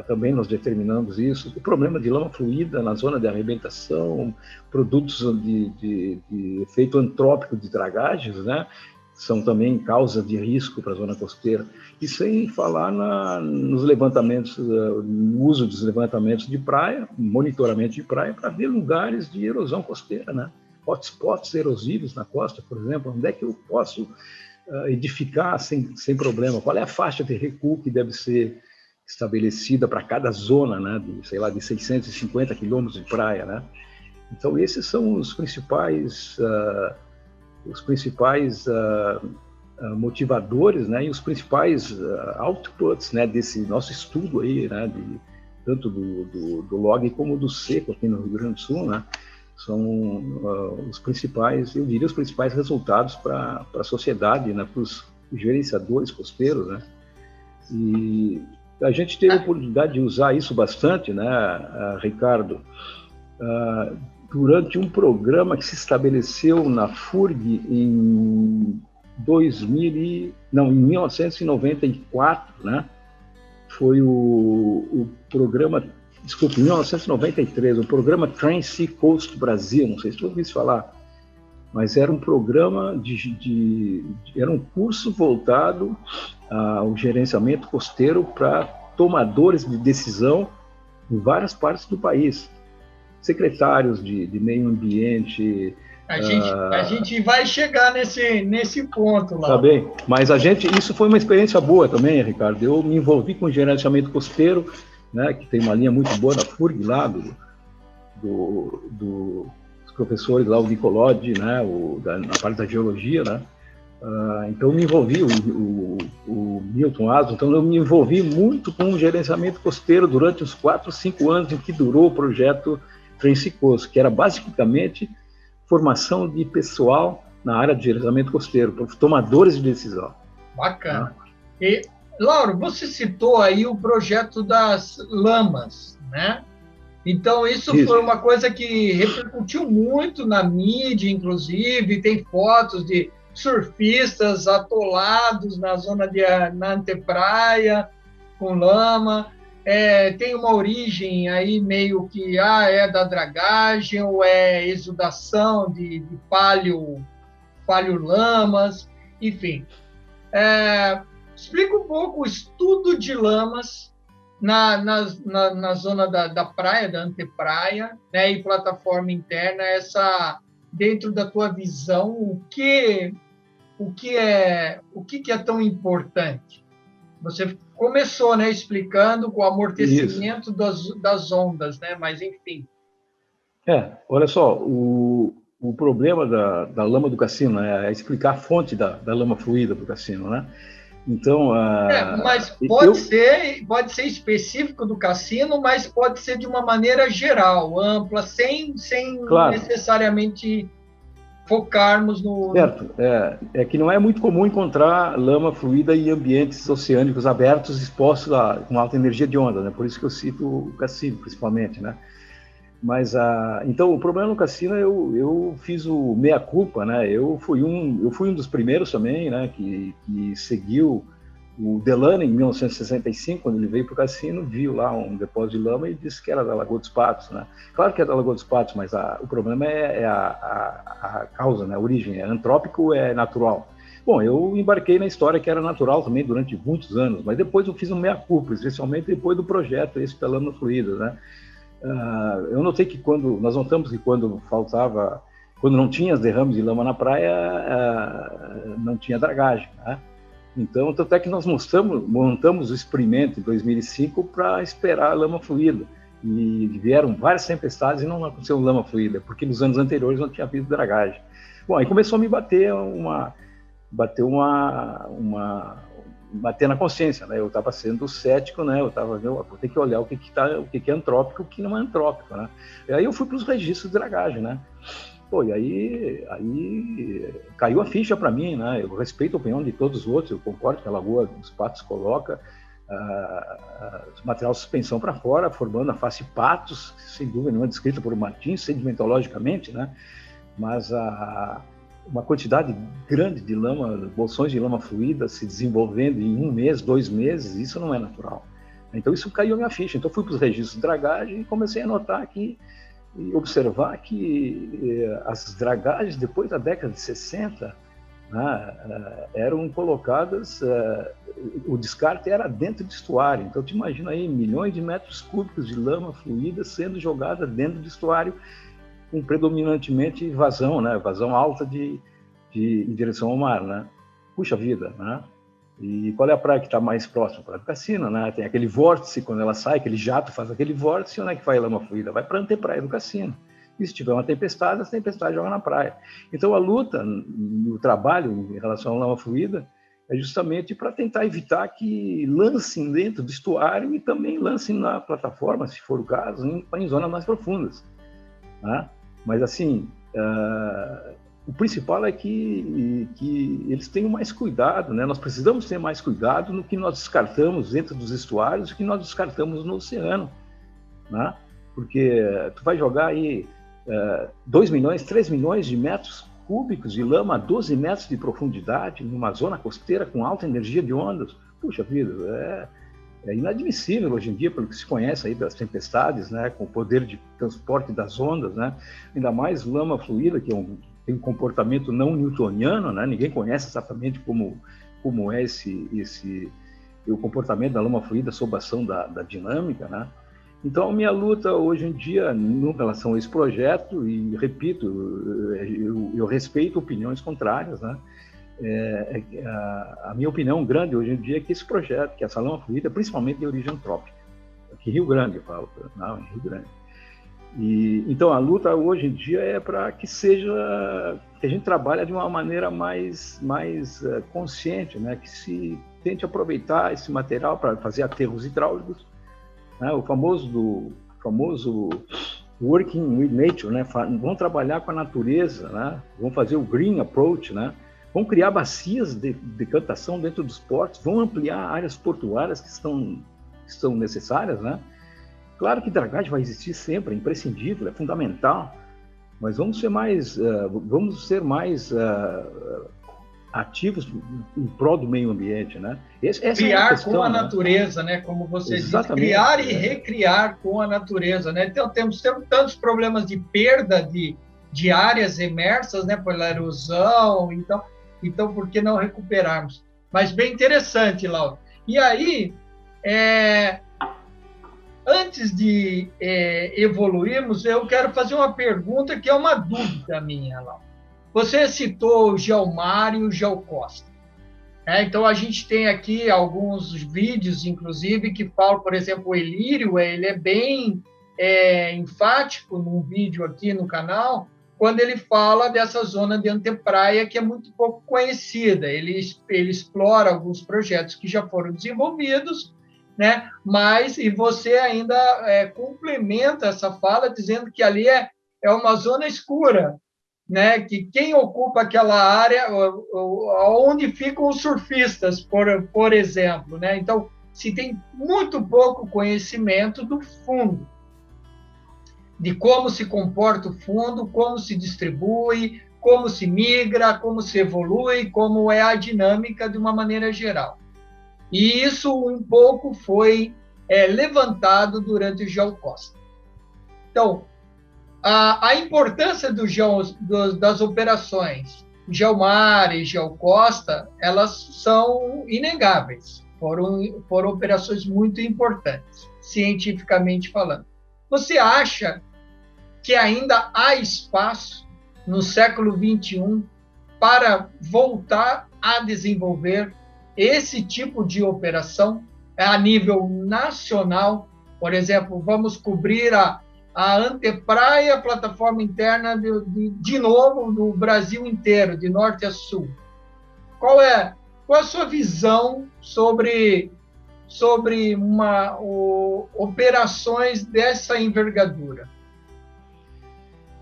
também nós determinamos isso. O problema de lama fluida na zona de arrebentação, produtos de efeito antrópico de dragagens, né, são também causa de risco para a zona costeira. E sem falar nos levantamentos, no uso dos levantamentos de praia, monitoramento de praia, para ver lugares de erosão costeira, né? Hotspots erosivos na costa, por exemplo, onde é que eu posso edificar sem problema? Qual é a faixa de recuo que deve ser estabelecida para cada zona, né, de 650 quilômetros de praia, né? Então, esses são os principais motivadores, né, e os principais outputs, né, desse nosso estudo aí, né, tanto do LOG como do SECO aqui no Rio Grande do Sul, né? São os principais, eu diria, os principais resultados para a sociedade, né, para os gerenciadores costeiros, né? E a gente teve a oportunidade de usar isso bastante, né, Ricardo, durante um programa que se estabeleceu na FURG em 1994, né? Foi o programa, desculpe, em 1993, o programa Trans-Sea Coast Brasil, não sei se você ouviu falar, mas era um programa era um curso voltado ao gerenciamento costeiro para tomadores de decisão em várias partes do país. Secretários de meio ambiente, A gente vai chegar nesse ponto lá. Tá bem, mas isso foi uma experiência boa também, Ricardo. Eu me envolvi com gerenciamento costeiro, né, que tem uma linha muito boa da FURG lá, dos professores lá, o Nicolodi, né, na parte da geologia, né. Então eu me envolvi, o Milton Asno, então eu me envolvi muito com o gerenciamento costeiro durante os 4, 5 anos em que durou o projeto Trencicoso, que era basicamente formação de pessoal na área de gerenciamento costeiro, para tomadores de decisão. Bacana. E, Lauro, você citou aí o projeto das lamas, né? Então, isso foi uma coisa que repercutiu muito na mídia, inclusive, tem fotos de surfistas atolados na antepraia, com lama. Tem uma origem aí meio que é da dragagem ou é exudação de palio-lamas, enfim. Explica um pouco o estudo de lamas na zona da praia, da antepraia, né, e plataforma interna, dentro da tua visão, o que é tão importante? Você começou, né, explicando com o amortecimento das ondas, né? Mas, enfim. Olha só, o problema da lama do cassino é explicar a fonte da lama fluida do cassino, né? Então, mas pode ser específico do cassino, mas pode ser de uma maneira geral, ampla, sem claro, necessariamente focarmos no... Certo, é que não é muito comum encontrar lama fluida em ambientes oceânicos abertos, expostos com alta energia de onda, né? Por isso que eu cito o cassino, principalmente, né? Mas, então, o problema no cassino, eu fiz o meia-culpa, né? Eu fui um dos primeiros também, né? Que seguiu o Delano em 1965, quando ele veio para o cassino, viu lá um depósito de lama e disse que era da Lagoa dos Patos, né? Claro que é da Lagoa dos Patos, mas o problema é a causa, né? A origem, é antrópico ou é natural? Bom, eu embarquei na história que era natural também durante muitos anos, mas depois eu fiz um meia-culpa, especialmente depois do projeto esse da lama fluida, né? Eu notei que nós notamos que quando não tinha as derrames de lama na praia, não tinha dragagem, né? Então, tanto é que nós montamos o experimento em 2005 para esperar a lama fluida. E vieram várias tempestades e não aconteceu lama fluida, porque nos anos anteriores não tinha havido dragagem. Bom, aí começou a me bater na consciência, né? Eu estava sendo cético, né? Eu estava vou ter que olhar o que é antrópico e o que não é antrópico, né? E aí eu fui para os registros de dragagem, né? Pô, e aí caiu a ficha para mim, né? Eu respeito a opinião de todos os outros, eu concordo que a Lagoa dos Patos coloca material de suspensão para fora, formando a face Patos, sem dúvida nenhuma, descrita por Martins, sedimentologicamente, né? Mas uma quantidade grande de lama, bolsões de lama fluida se desenvolvendo em 1 mês, 2 meses, isso não é natural. Então isso caiu a minha ficha. Então fui para os registros de dragagem e comecei a notar e observar que as dragagens, depois da década de 60, né, eram colocadas, o descarte era dentro do estuário. Então, te imagina aí, milhões de metros cúbicos de lama fluida sendo jogada dentro do estuário, com predominantemente vazão, né, vazão alta em direção ao mar, né? Puxa vida, né? E qual é a praia que está mais próxima? A praia do cassino, né? Tem aquele vórtice, quando ela sai, aquele jato faz aquele vórtice, onde é que vai a lama fluida? Vai para a antepraia do cassino. E se tiver uma tempestade, essa tempestade joga na praia. Então, a luta, o trabalho em relação à lama fluida, é justamente para tentar evitar que lancem dentro do estuário e também lancem na plataforma, se for o caso, em zonas mais profundas, né? Mas, assim, o principal é que eles tenham mais cuidado, né? Nós precisamos ter mais cuidado no que nós descartamos dentro dos estuários e o que nós descartamos no oceano, né? Porque tu vai jogar aí 2 milhões, 3 milhões de metros cúbicos de lama a 12 metros de profundidade numa zona costeira com alta energia de ondas. Puxa vida, é inadmissível hoje em dia, pelo que se conhece aí das tempestades, né? Com o poder de transporte das ondas, né? Ainda mais lama fluida, que tem um comportamento não newtoniano, né? Ninguém conhece exatamente como é o comportamento da lama fluida sob a ação da dinâmica, né? Então, a minha luta hoje em dia, em relação a esse projeto, e repito, eu respeito opiniões contrárias, né? A minha opinião grande hoje em dia é que esse projeto, que é a lama fluida, principalmente de origem antrópica, aqui em Rio Grande, eu falo, não, em Rio Grande. Então, a luta hoje em dia é para que a gente trabalhe de uma maneira mais consciente, né? Que se tente aproveitar esse material para fazer aterros hidráulicos, né? O famoso working with nature, né? Vão trabalhar com a natureza, né? Vão fazer o green approach, né? Vão criar bacias de decantação dentro dos portos, vão ampliar áreas portuárias que estão necessárias, né? Claro que dragagem vai existir sempre, é imprescindível, é fundamental, mas vamos ser mais ativos em prol do meio ambiente, né? Criar questão, com a natureza, né? Como você disse, criar e recriar com a natureza, né? Então, temos tantos problemas de perda de áreas imersas, né? Pela erosão, então por que não recuperarmos? Mas bem interessante, Lauro. E aí, antes de evoluirmos, eu quero fazer uma pergunta que é uma dúvida minha, Lauro. Você citou o Geomar e o Geocosta. Então, a gente tem aqui alguns vídeos, inclusive, que falam, por exemplo, o Elírio, ele é bem enfático num vídeo aqui no canal, quando ele fala dessa zona de antepraia, que é muito pouco conhecida. Ele explora alguns projetos que já foram desenvolvidos, né? E você ainda complementa essa fala dizendo que ali é uma zona escura, né? Que quem ocupa aquela área, onde ficam os surfistas, por exemplo, né? Então, se tem muito pouco conhecimento do fundo, de como se comporta o fundo, como se distribui, como se migra, como se evolui, como é a dinâmica de uma maneira geral. E isso um pouco foi levantado durante o Geocosta. Então, a importância das operações Geomar e Geocosta, elas são inegáveis, foram operações muito importantes, cientificamente falando. Você acha que ainda há espaço no século XXI para voltar a desenvolver esse tipo de operação a nível nacional? Por exemplo, vamos cobrir a antepraia, a plataforma interna de novo do Brasil inteiro, de norte a sul. Qual é a sua visão sobre operações dessa envergadura?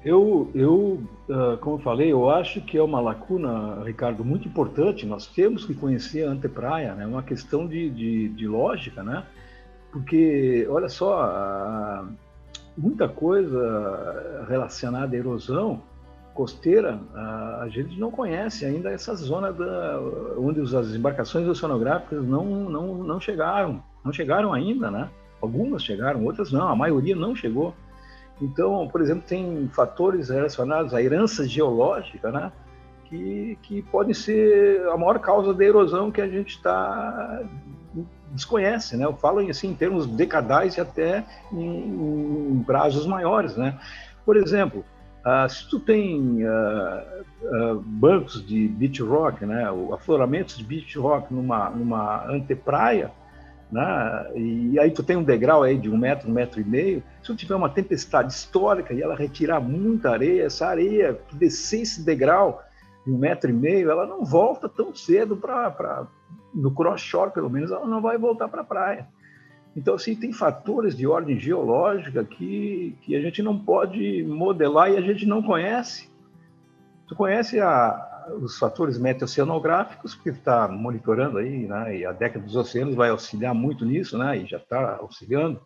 Como eu falei, eu acho que é uma lacuna, Ricardo, muito importante. Nós temos que conhecer a antepraia, né? É uma questão de lógica, né? Porque, olha só, muita coisa relacionada à erosão costeira, a gente não conhece ainda essa zona onde as embarcações oceanográficas não chegaram ainda, né? Algumas chegaram, outras não, a maioria não chegou. Então, por exemplo, tem fatores relacionados à herança geológica, né? Que podem ser a maior causa da erosão que a gente desconhece, né? Eu falo assim, em termos decadais e até em prazos maiores, né? Por exemplo, se tu tem bancos de beach rock, né? Afloramentos de beach rock numa antepraia, né? E aí tu tem um degrau aí de 1 metro, 1,5 metro, se tu tiver uma tempestade histórica e ela retirar muita areia, essa areia que descer esse degrau de 1,5 metro, ela não volta tão cedo no cross-shore, pelo menos, ela não vai voltar para a praia. Então, assim, tem fatores de ordem geológica que a gente não pode modelar e a gente não conhece. Tu conhece os fatores meteoceanográficos, porque está monitorando aí, né? E a década dos oceanos vai auxiliar muito nisso, né? E já está auxiliando.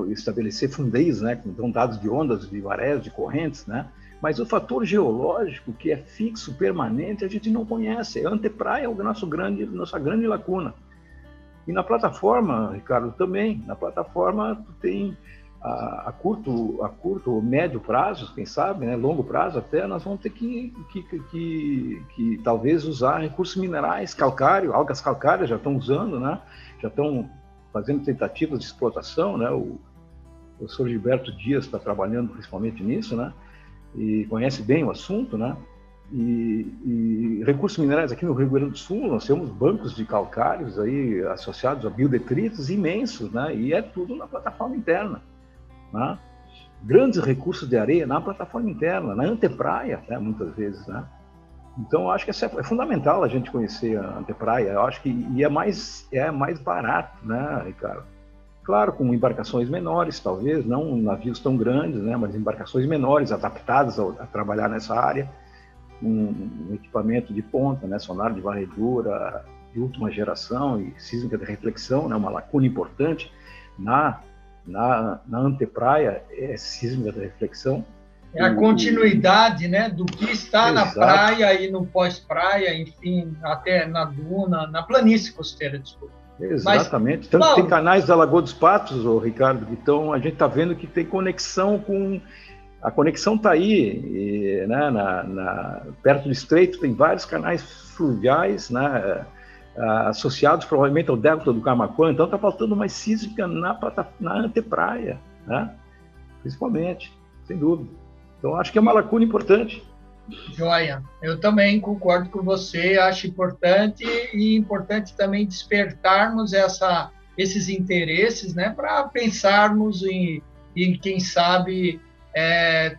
Estabelecer fundeios, né? Que dão dados de ondas, de marés, de correntes, né? Mas o fator geológico, que é fixo, permanente, a gente não conhece. A antepraia é nossa grande lacuna. E na plataforma, Ricardo, também. Na plataforma, tu tem a curto ou médio prazo, quem sabe, né? Longo prazo até, nós vamos ter que talvez usar recursos minerais, calcário, algas calcárias já estão usando, né? Já estão fazendo tentativas de explotação, né? O professor Gilberto Dias está trabalhando principalmente nisso, né? E conhece bem o assunto, né? E recursos minerais aqui no Rio Grande do Sul, nós temos bancos de calcários aí associados a biodetritos imensos, né? E é tudo na plataforma interna, né? Grandes recursos de areia na plataforma interna, na antepraia, né? Muitas vezes, né? Então, eu acho que é fundamental a gente conhecer a antepraia. Eu acho que é mais barato, né, Ricardo? Claro, com embarcações menores, talvez, não navios tão grandes, né, mas embarcações menores, adaptadas a trabalhar nessa área, um equipamento de ponta, né, sonar de varredura de última geração e sísmica de reflexão, né, uma lacuna importante na antepraia é sísmica de reflexão. É a continuidade, né, do que está na praia e no pós-praia, enfim, até na duna, na planície costeira, desculpa. Exatamente. Tanto que tem canais da Lagoa dos Patos, Ricardo, então a gente está vendo que tem conexão com... A conexão está aí, né, perto do estreito tem vários canais fluviais, né, associados provavelmente ao delta do Camaquã, então está faltando mais sísmica na antepraia, né, principalmente, sem dúvida. Então, acho que é uma lacuna importante. Joia. Eu também concordo com você, acho importante e importante também despertarmos esses interesses, né, para pensarmos em quem sabe,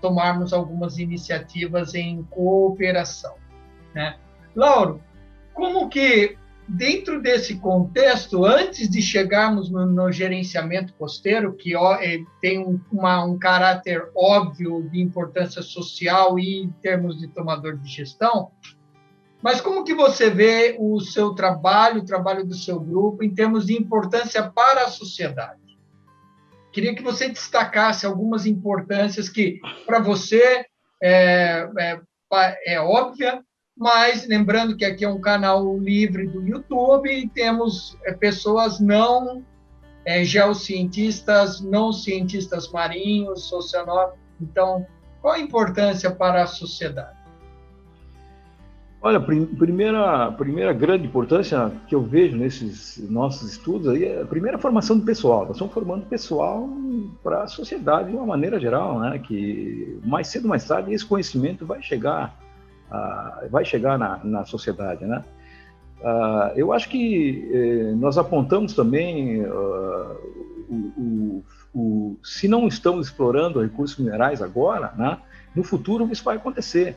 tomarmos algumas iniciativas em cooperação, né? Lauro, como que, dentro desse contexto, antes de chegarmos no gerenciamento costeiro, que tem um caráter óbvio de importância social e em termos de tomador de gestão, mas como que você vê o seu trabalho, o trabalho do seu grupo, em termos de importância para a sociedade? Queria que você destacasse algumas importâncias que, para você, é óbvia, mas lembrando que aqui é um canal livre do YouTube e temos pessoas não geocientistas, não cientistas marinhos, oceanógrafos. Então, qual a importância para a sociedade? Olha, primeira grande importância que eu vejo nesses nossos estudos aí é a primeira formação do pessoal. Nós estamos formando pessoal para a sociedade de uma maneira geral, né? Que mais cedo ou mais tarde esse conhecimento vai chegar na sociedade, né? Eu acho que nós apontamos também se não estamos explorando recursos minerais agora, né? No futuro isso vai acontecer.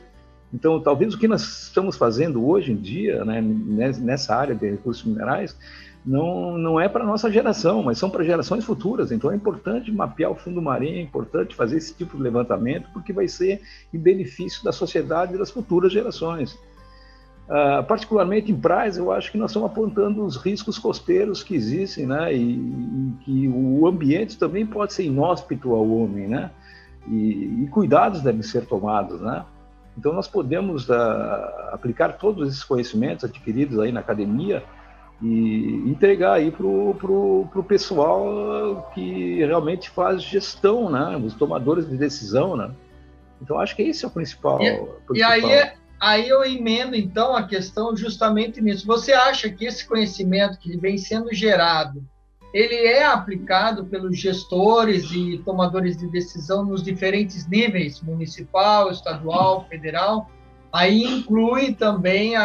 Então, talvez o que nós estamos fazendo hoje em dia, né, nessa área de recursos minerais, não é para a nossa geração, mas são para gerações futuras. Então, é importante mapear o fundo marinho, é importante fazer esse tipo de levantamento, porque vai ser em benefício da sociedade e das futuras gerações. Particularmente em praias, eu acho que nós estamos apontando os riscos costeiros que existem, né, e que o ambiente também pode ser inóspito ao homem, né, e cuidados devem ser tomados, né. Então, nós podemos aplicar todos esses conhecimentos adquiridos aí na academia e entregar aí para o pessoal que realmente faz gestão, né? Os tomadores de decisão, né? Então, acho que esse é o principal. E aí eu emendo, então, a questão justamente nisso. Você acha que esse conhecimento que vem sendo gerado, ele é aplicado pelos gestores e tomadores de decisão nos diferentes níveis, municipal, estadual, federal? Aí inclui também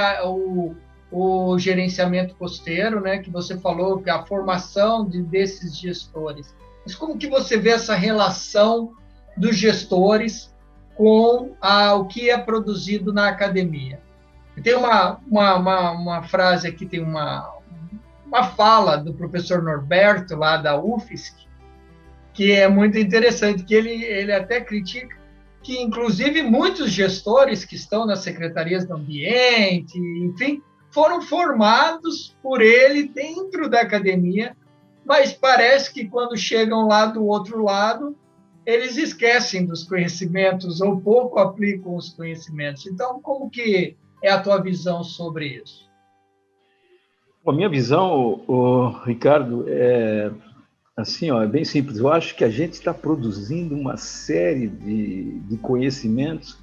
o gerenciamento costeiro, né, que você falou, que a formação desses gestores. Mas como que você vê essa relação dos gestores com o que é produzido na academia? Tem uma frase aqui, tem uma fala do professor Norberto, lá da UFSC, que é muito interessante, que ele até critica que, inclusive, muitos gestores que estão nas secretarias do ambiente, enfim, foram formados por ele dentro da academia, mas parece que quando chegam lá do outro lado, eles esquecem dos conhecimentos ou pouco aplicam os conhecimentos. Então, como que é a tua visão sobre isso? A minha visão, Ricardo, é assim, é bem simples. Eu acho que a gente está produzindo uma série de conhecimentos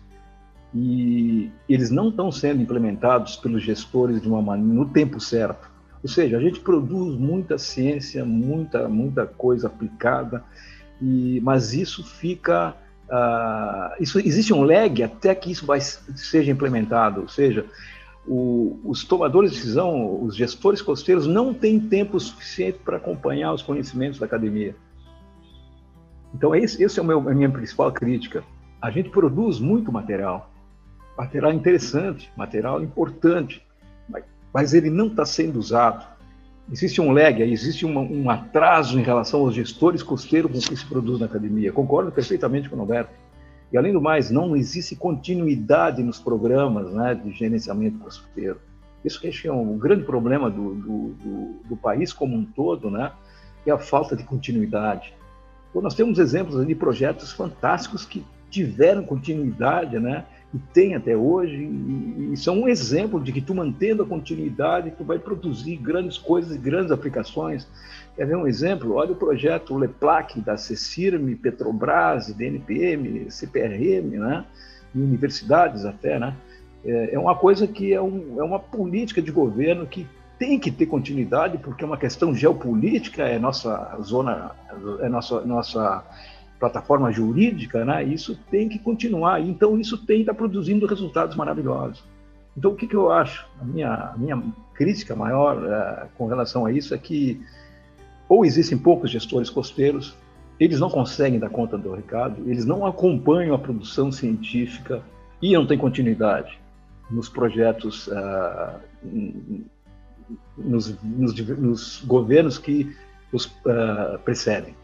e eles não estão sendo implementados pelos gestores no tempo certo. Ou seja, a gente produz muita ciência, muita coisa aplicada, mas isso fica... existe um lag até que isso seja implementado, ou seja, os tomadores de decisão, os gestores costeiros, não têm tempo suficiente para acompanhar os conhecimentos da academia. Então, esse é a minha principal crítica. A gente produz muito material interessante, material importante, mas ele não está sendo usado. Existe um lag, existe um atraso em relação aos gestores costeiros com o que se produz na academia. Concordo perfeitamente com o Norberto. E, além do mais, não existe continuidade nos programas, né, de gerenciamento costeiro. Isso que é um grande problema do país como um todo, né, é a falta de continuidade. Então, nós temos exemplos de projetos fantásticos que tiveram continuidade, né, e tem até hoje, e são um exemplo de que tu mantendo a continuidade, tu vai produzir grandes coisas e grandes aplicações. Quer ver um exemplo? Olha o projeto LEPLAC da CECIRM, Petrobras, DNPM, CPRM, né, e universidades até, né? É uma coisa que é uma política de governo que tem que ter continuidade, porque é uma questão geopolítica, é nossa zona, é nossa plataforma jurídica, né? Isso tem que continuar. Então, isso tem que estar produzindo resultados maravilhosos. Então, o que eu acho? A minha crítica maior com relação a isso é que ou existem poucos gestores costeiros, eles não conseguem dar conta do recado, eles não acompanham a produção científica e não tem continuidade nos projetos, nos governos que os precedem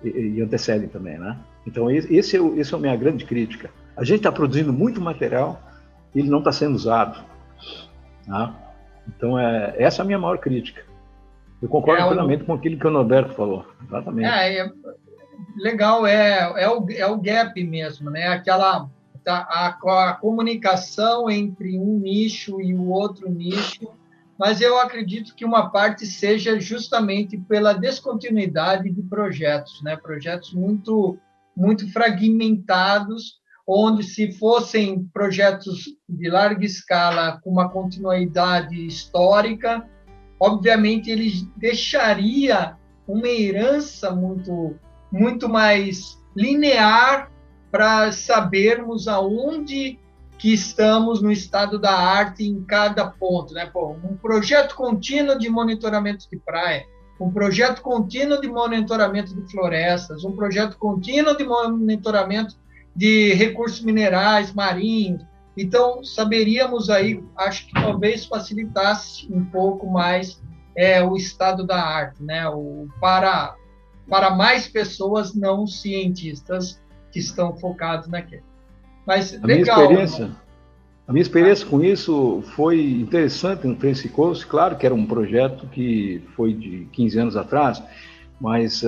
e antecedem também, né? Então, esse é a minha grande crítica. A gente está produzindo muito material e ele não está sendo usado, né? Então, essa é a minha maior crítica. Eu concordo plenamente com aquilo que o Norberto falou. Exatamente. Legal, é o gap mesmo, né? A comunicação entre um nicho e o outro nicho, mas eu acredito que uma parte seja justamente pela descontinuidade de projetos, né? Projetos muito, muito fragmentados, onde se fossem projetos de larga escala com uma continuidade histórica, obviamente ele deixaria uma herança muito mais linear para sabermos aonde que estamos no estado da arte em cada ponto, né? Um projeto contínuo de monitoramento de praia, um projeto contínuo de monitoramento de florestas, um projeto contínuo de monitoramento de recursos minerais, marinhos. Então, saberíamos aí, acho que talvez facilitasse um pouco mais o estado da arte, né? Para mais pessoas não cientistas que estão focados naquilo. Mas legal. A minha experiência com isso foi interessante no Transit Coast. Claro que era um projeto que foi de 15 anos atrás, mas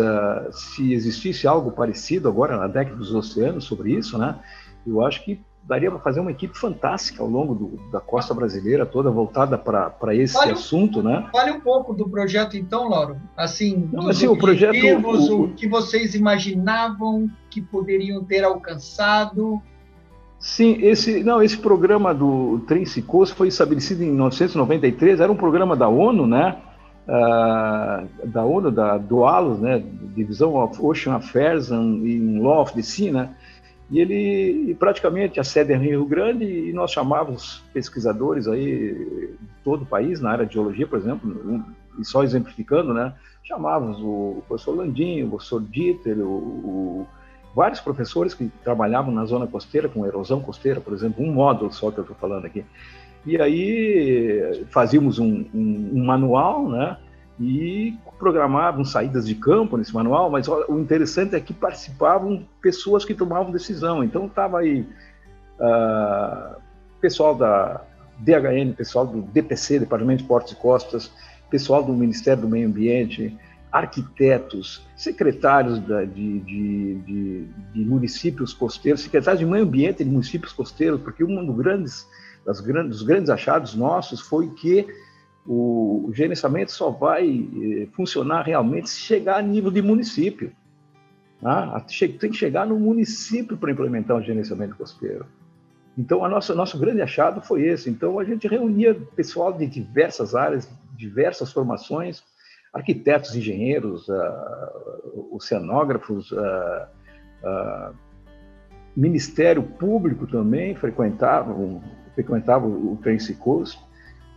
se existisse algo parecido agora na década dos oceanos sobre isso, né, eu acho que daria para fazer uma equipe fantástica ao longo da costa brasileira toda voltada para esse assunto, né? Fale um pouco do projeto, então, Lauro. Assim, o projeto, o que vocês imaginavam que poderiam ter alcançado. Sim, esse programa do Transit Coast foi estabelecido em 1993, era um programa da ONU, né? Da ONU, do ALOS, né? Division of Ocean Affairs and Law of the Sea, né? E ele, praticamente, a sede é em Rio Grande, e nós chamávamos pesquisadores aí de todo o país, na área de geologia, por exemplo, e só exemplificando, né? Chamávamos o professor Landinho, o professor Dieter, vários professores que trabalhavam na zona costeira, com erosão costeira, por exemplo, um módulo só que eu estou falando aqui. E aí fazíamos um manual, né? E programavam saídas de campo nesse manual, mas o interessante é que participavam pessoas que tomavam decisão. Então estava aí pessoal da DHN, pessoal do DPC, Departamento de Portos e Costas, pessoal do Ministério do Meio Ambiente, arquitetos, secretários de municípios costeiros, secretários de meio ambiente de municípios costeiros, porque um dos grandes achados nossos foi que o gerenciamento só vai funcionar realmente se chegar a nível de município. Tem que chegar no município para implementar o gerenciamento costeiro. Então, nosso grande achado foi esse. Então, a gente reunia pessoal de diversas áreas, diversas formações, arquitetos, engenheiros, oceanógrafos, Ministério Público também frequentava o Trance Coast,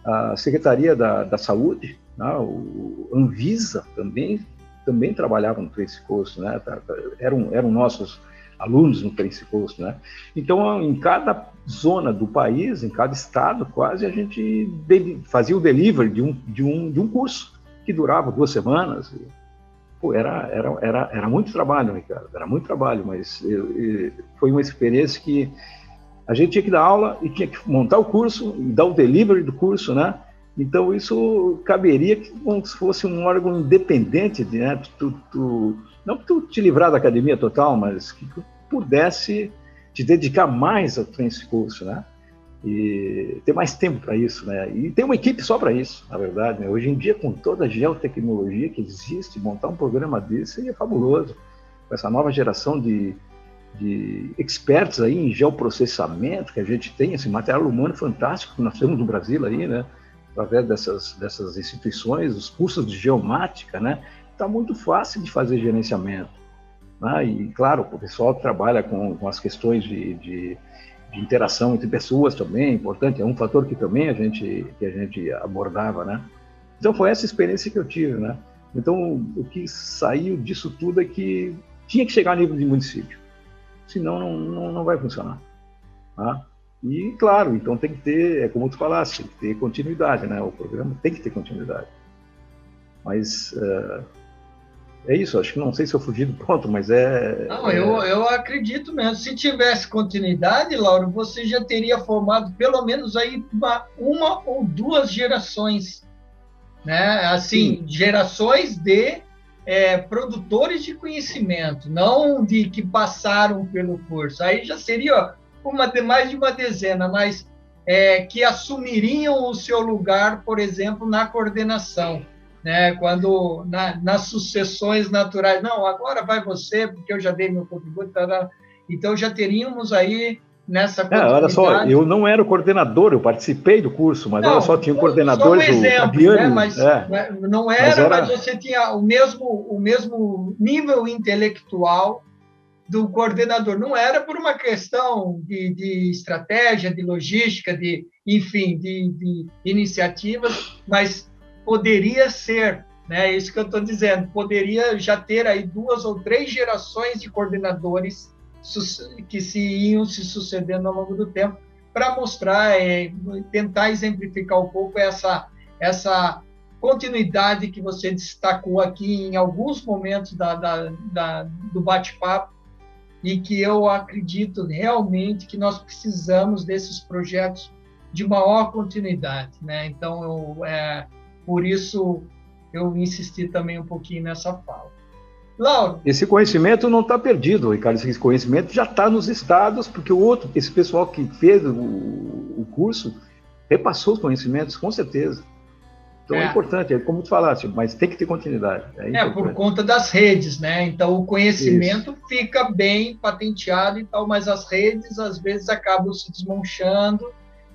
a Secretaria da Saúde, né, o Anvisa também trabalhava no Trance Coast, né, eram nossos alunos no Trance Coast, né. Então, em cada zona do país, em cada estado, quase a gente fazia o delivery de um curso que durava 2 semanas. Pô, era muito trabalho, Ricardo, era muito trabalho, mas foi uma experiência que a gente tinha que dar aula e tinha que montar o curso e dar o delivery do curso, né? Então, isso caberia como se fosse um órgão independente, né? Não que tu te livrar da academia total, mas que tu pudesse te dedicar mais ao Trance Curso, né? E ter mais tempo para isso, né? E ter uma equipe só para isso, na verdade, né? Hoje em dia, com toda a geotecnologia que existe, montar um programa desse é fabuloso. Com essa nova geração de experts aí em geoprocessamento que a gente tem, esse material humano fantástico que nós temos no Brasil aí, né? Através dessas instituições, os cursos de geomática, né? Está muito fácil de fazer gerenciamento, né? E, claro, o pessoal que trabalha com as questões de interação entre pessoas também é importante, é um fator que também a gente abordava, né? Então foi essa experiência que eu tive, né? Então o que saiu disso tudo é que tinha que chegar a nível de município, senão não vai funcionar, tá? E claro, então tem que ter, é como tu falaste, tem que ter continuidade, né? O programa tem que ter continuidade. Mas é isso, acho que não sei se eu fugi do ponto, mas Não, eu acredito mesmo. Se tivesse continuidade, Lauro, você já teria formado pelo menos aí uma ou 2 gerações, né? Assim, sim, gerações de produtores de conhecimento, não de que passaram pelo curso. Aí já seria mais de uma dezena, mas que assumiriam o seu lugar, por exemplo, na coordenação, né? Quando nas sucessões naturais, não, agora vai você, porque eu já dei meu contributo, então já teríamos aí nessa continuidade. Olha só, eu não era o coordenador, eu participei do curso, mas olha só, tinha coordenadores, só um exemplo, o Fabiani, né? Mas não era, mas você tinha o mesmo nível intelectual do coordenador. Não era por uma questão de estratégia, de logística, enfim, de iniciativas, mas poderia ser, né? Isso que eu estou dizendo, poderia já ter aí 2 ou 3 gerações de coordenadores que iam se sucedendo ao longo do tempo para mostrar, tentar exemplificar um pouco essa continuidade que você destacou aqui em alguns momentos do bate-papo, e que eu acredito realmente que nós precisamos desses projetos de maior continuidade, né? Então, por isso eu insisti também um pouquinho nessa fala. Lauro? Esse conhecimento não está perdido, Ricardo, esse conhecimento já está nos estados, porque esse pessoal que fez o curso repassou os conhecimentos, com certeza. Então é importante, como tu falaste, mas tem que ter continuidade. Por conta das redes, né? Então o conhecimento fica bem patenteado e tal, mas as redes às vezes acabam se desmanchando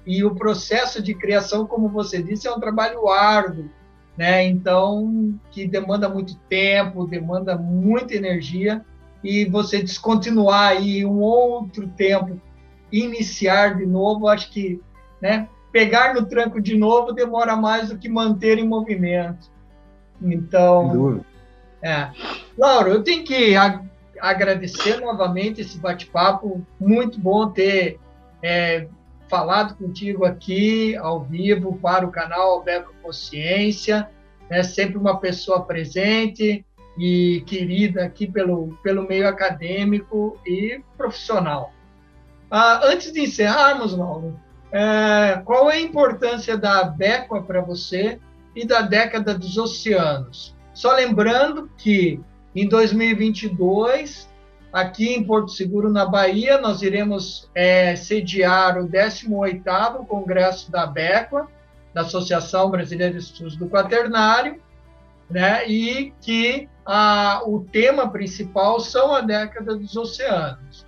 e o processo de criação, como você disse, é um trabalho árduo, né? Então que demanda muito tempo, demanda muita energia, e você descontinuar aí um outro tempo, iniciar de novo, acho que, né? Pegar no tranco de novo demora mais do que manter em movimento. Então, Lauro, eu tenho que agradecer novamente esse bate-papo. Muito bom ter falado contigo aqui, ao vivo, para o canal Albeco Consciência. É sempre uma pessoa presente e querida aqui pelo meio acadêmico e profissional. Antes de encerrarmos, Lauro, qual é a importância da Abecoa para você e da década dos oceanos? Só lembrando que em 2022, aqui em Porto Seguro, na Bahia, nós iremos sediar o 18º Congresso da Abecoa, da Associação Brasileira de Estudos do Quaternário, né? E que o tema principal são a década dos oceanos.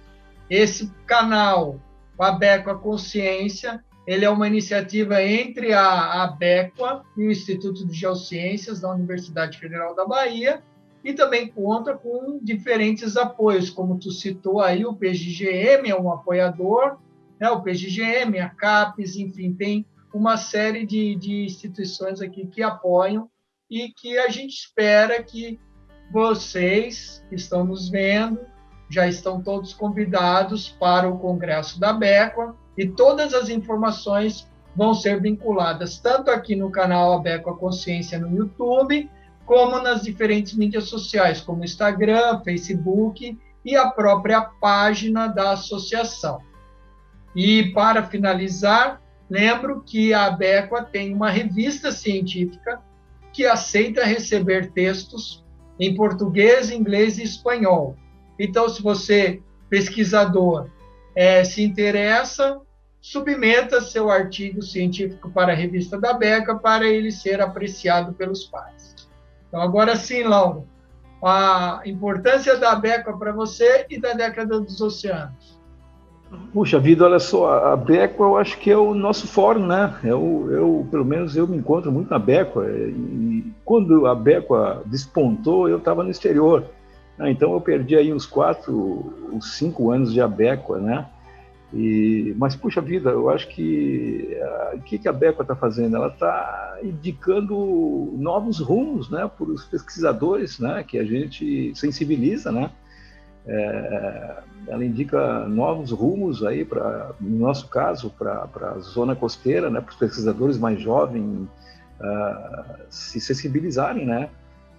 Esse canal o Abequa Consciência, ele é uma iniciativa entre a Abequa e o Instituto de Geociências da Universidade Federal da Bahia, e também conta com diferentes apoios, como tu citou aí, o PGGM é um apoiador, né, o PGGM, a CAPES, enfim, tem uma série de instituições aqui que apoiam e que a gente espera que vocês que estão nos vendo já estão todos convidados para o Congresso da Abequa, e todas as informações vão ser vinculadas tanto aqui no canal Abequa Consciência no YouTube, como nas diferentes mídias sociais, como Instagram, Facebook e a própria página da associação. E, para finalizar, lembro que a Abequa tem uma revista científica que aceita receber textos em português, inglês e espanhol. Então, se você, pesquisador, se interessa, submeta seu artigo científico para a revista da Abequa para ele ser apreciado pelos pares. Então, agora sim, Lauro, a importância da Abequa para você e da década dos oceanos. Puxa vida, olha só, a Abequa eu acho que é o nosso fórum, né? Pelo menos eu me encontro muito na Abequa, e quando a Abequa despontou, eu estava no exterior, né? Então eu perdi aí uns 5 anos de Abequa, né? Mas, puxa vida, eu acho que o que a Abequa está fazendo? Ela está indicando novos rumos, né, para os pesquisadores, né, que a gente sensibiliza, né? Ela indica novos rumos aí no nosso caso, para a zona costeira, né, para os pesquisadores mais jovens se sensibilizarem, né?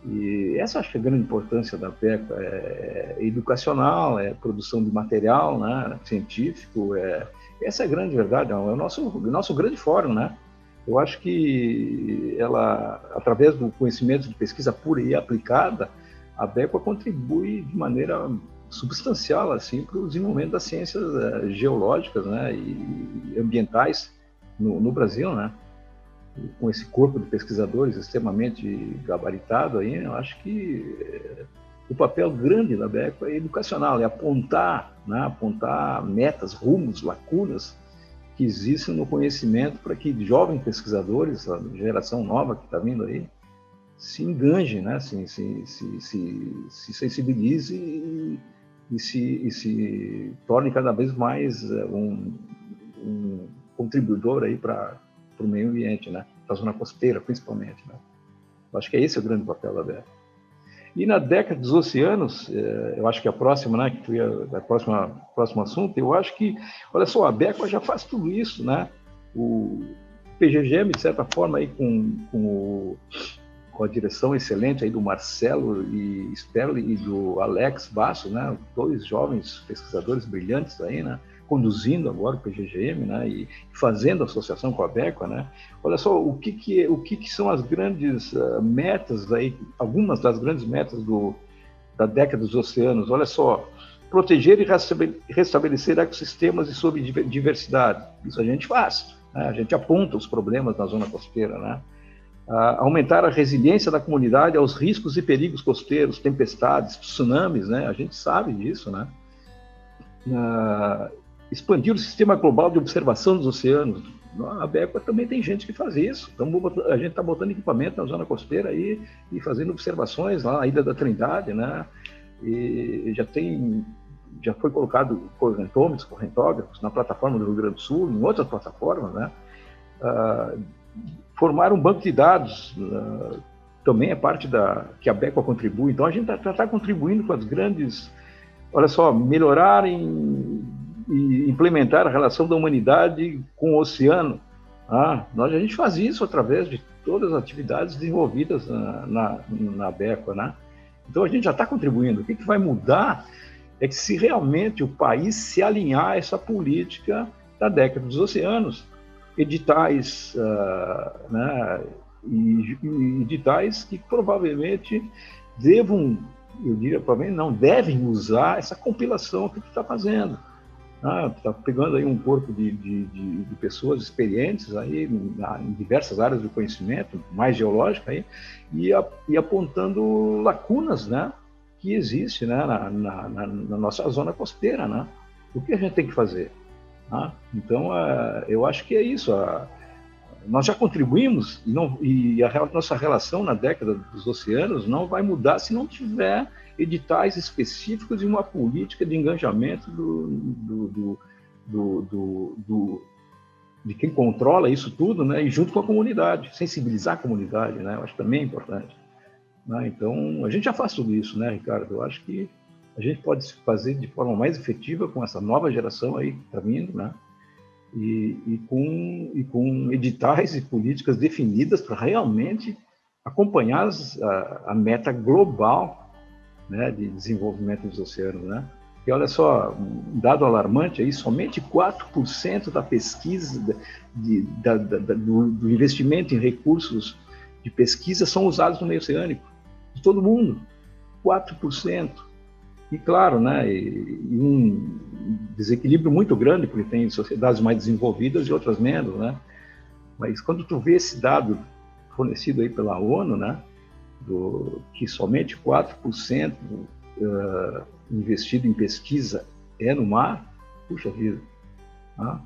E essa acho que é a grande importância da Abequa, é educacional, é produção de material, né, científico, essa é a grande verdade, é o nosso grande fórum, né? Eu acho que ela, através do conhecimento de pesquisa pura e aplicada, a Abequa contribui de maneira substancial assim, para o desenvolvimento das ciências geológicas, né, e ambientais no Brasil, né? Com esse corpo de pesquisadores extremamente gabaritado aí, eu acho que o papel grande da Abequa é educacional, é apontar, né, apontar metas, rumos, lacunas que existem no conhecimento para que jovens pesquisadores, a geração nova que está vindo aí, se enganjem, né, se sensibilize e se torne cada vez mais um contribuidor aí para o meio ambiente, né? Para a zona costeira, principalmente, né? Eu acho que esse é o grande papel da Abequa. E na década dos oceanos, eu acho que a próxima, né, próximo assunto, eu acho que, olha só, a Abequa já faz tudo isso, né? O PGGM, de certa forma, aí com a direção excelente aí do Marcelo e Sperli e do Alex Basso, né? 2 jovens pesquisadores brilhantes aí, né? Conduzindo agora o PGGM, né, e fazendo associação com a Abequa, né? Olha só o que são as grandes metas aí, algumas das grandes metas da década dos oceanos. Olha só, proteger e restabelecer ecossistemas e sobre diversidade. Isso a gente faz, né? A gente aponta os problemas na zona costeira, né? Aumentar a resiliência da comunidade aos riscos e perigos costeiros, tempestades, tsunamis, né? A gente sabe disso, né? Expandir o sistema global de observação dos oceanos. A Abequa também tem gente que faz isso. Então, a gente está botando equipamento na zona costeira aí e fazendo observações lá na Ilha da Trindade, né? E já foi colocado correntógrafos na plataforma do Rio Grande do Sul, em outras plataformas, né? Formar um banco de dados também é parte que a Abequa contribui. Então, a gente está contribuindo com as grandes... Olha só, melhorar e implementar a relação da humanidade com o oceano. A gente faz isso através de todas as atividades desenvolvidas na Abequa, né? Então a gente já está contribuindo. O que vai mudar é que se realmente o país se alinhar a essa política da década dos oceanos, editais, né, e editais que provavelmente devem usar essa compilação que tu está fazendo. Está pegando aí um corpo de pessoas experientes aí em diversas áreas do conhecimento, mais geológico aí, e apontando lacunas, né, que existem, né, na nossa zona costeira, né? O que a gente tem que fazer? Tá? Então, eu acho que é isso. Nós já contribuímos e a nossa relação na década dos oceanos não vai mudar se não tiver editais específicos e uma política de engajamento de quem controla isso tudo, né? E junto com a comunidade, sensibilizar a comunidade, né? Eu acho que também é importante. Né? Então, a gente já faz tudo isso, né, Ricardo? Eu acho que a gente pode fazer de forma mais efetiva com essa nova geração aí que está vindo, né? E com editais e políticas definidas para realmente acompanhar a meta global, né, de desenvolvimento dos oceanos, né? E olha só, um dado alarmante aí, somente 4% da pesquisa, do investimento em recursos de pesquisa são usados no meio oceânico, de todo mundo, 4%. E claro, né, um desequilíbrio muito grande, porque tem sociedades mais desenvolvidas e outras menos, né? Mas quando tu vê esse dado fornecido aí pela ONU, né, que somente 4% investido em pesquisa é no mar, puxa vida. Ah,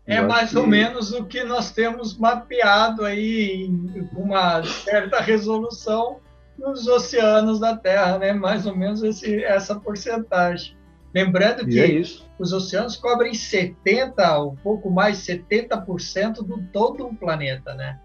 é mais ou menos o que nós temos mapeado aí com uma certa resolução nos oceanos da Terra, né? Mais ou menos essa porcentagem. Lembrando que os oceanos cobrem 70%, um pouco mais, 70% do todo o planeta, né?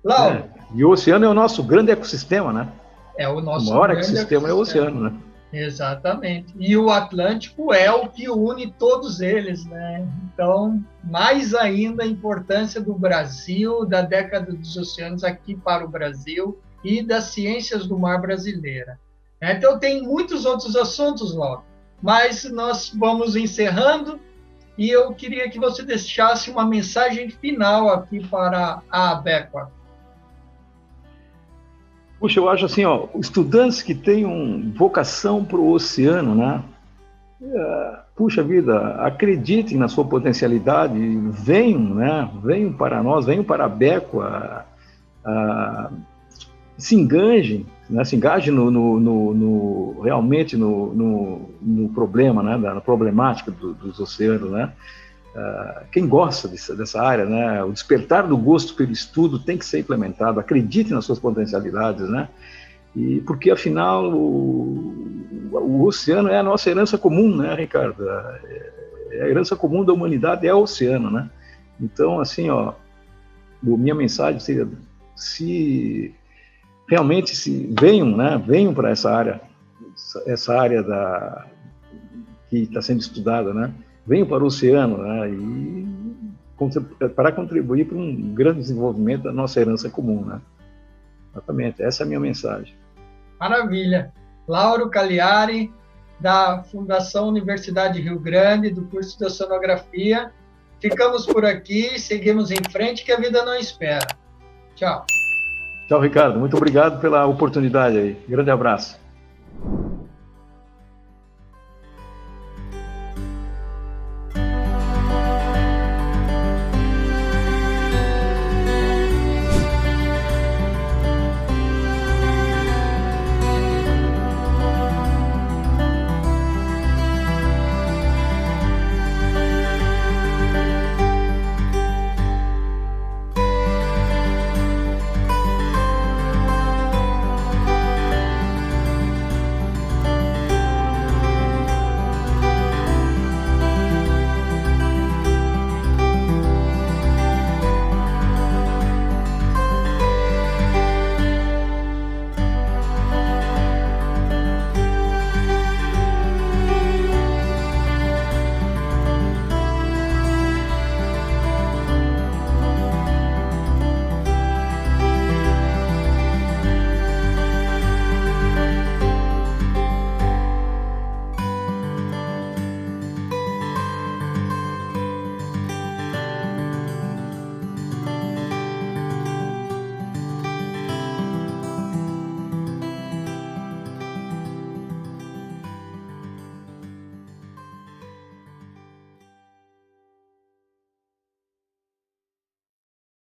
Lauro, e o oceano é o nosso grande ecossistema, né? É o nosso maior ecossistema é o oceano, né? Exatamente. E o Atlântico é o que une todos eles, né? Então, mais ainda a importância do Brasil, da década dos oceanos aqui para o Brasil e das ciências do mar brasileira. Então, tem muitos outros assuntos, Laura, mas nós vamos encerrando e eu queria que você deixasse uma mensagem final aqui para a Abequa. Puxa, eu acho assim, ó, estudantes que tenham vocação para o oceano, né? Puxa vida, acreditem na sua potencialidade, venham, né? Venham para nós, venham para a Abequa, se engajem, né? Se engajem realmente no problema, né? Na problemática dos oceanos, né? Quem gosta dessa área, né? O despertar do gosto pelo estudo tem que ser implementado. Acredite nas suas potencialidades, né? E porque afinal o oceano é a nossa herança comum, né, Ricardo? A herança comum da humanidade é o oceano, né? Então, assim, ó, minha mensagem seria: se realmente venham, né? Venham para essa área que está sendo estudada, né? Venham para o oceano, né, e para contribuir para um grande desenvolvimento da nossa herança comum, né? Exatamente, essa é a minha mensagem. Maravilha. Lauro Cagliari, da Fundação Universidade de Rio Grande, do curso de Oceanografia. Ficamos por aqui, seguimos em frente, que a vida não espera. Tchau. Tchau, Ricardo. Muito obrigado pela oportunidade aí. Grande abraço.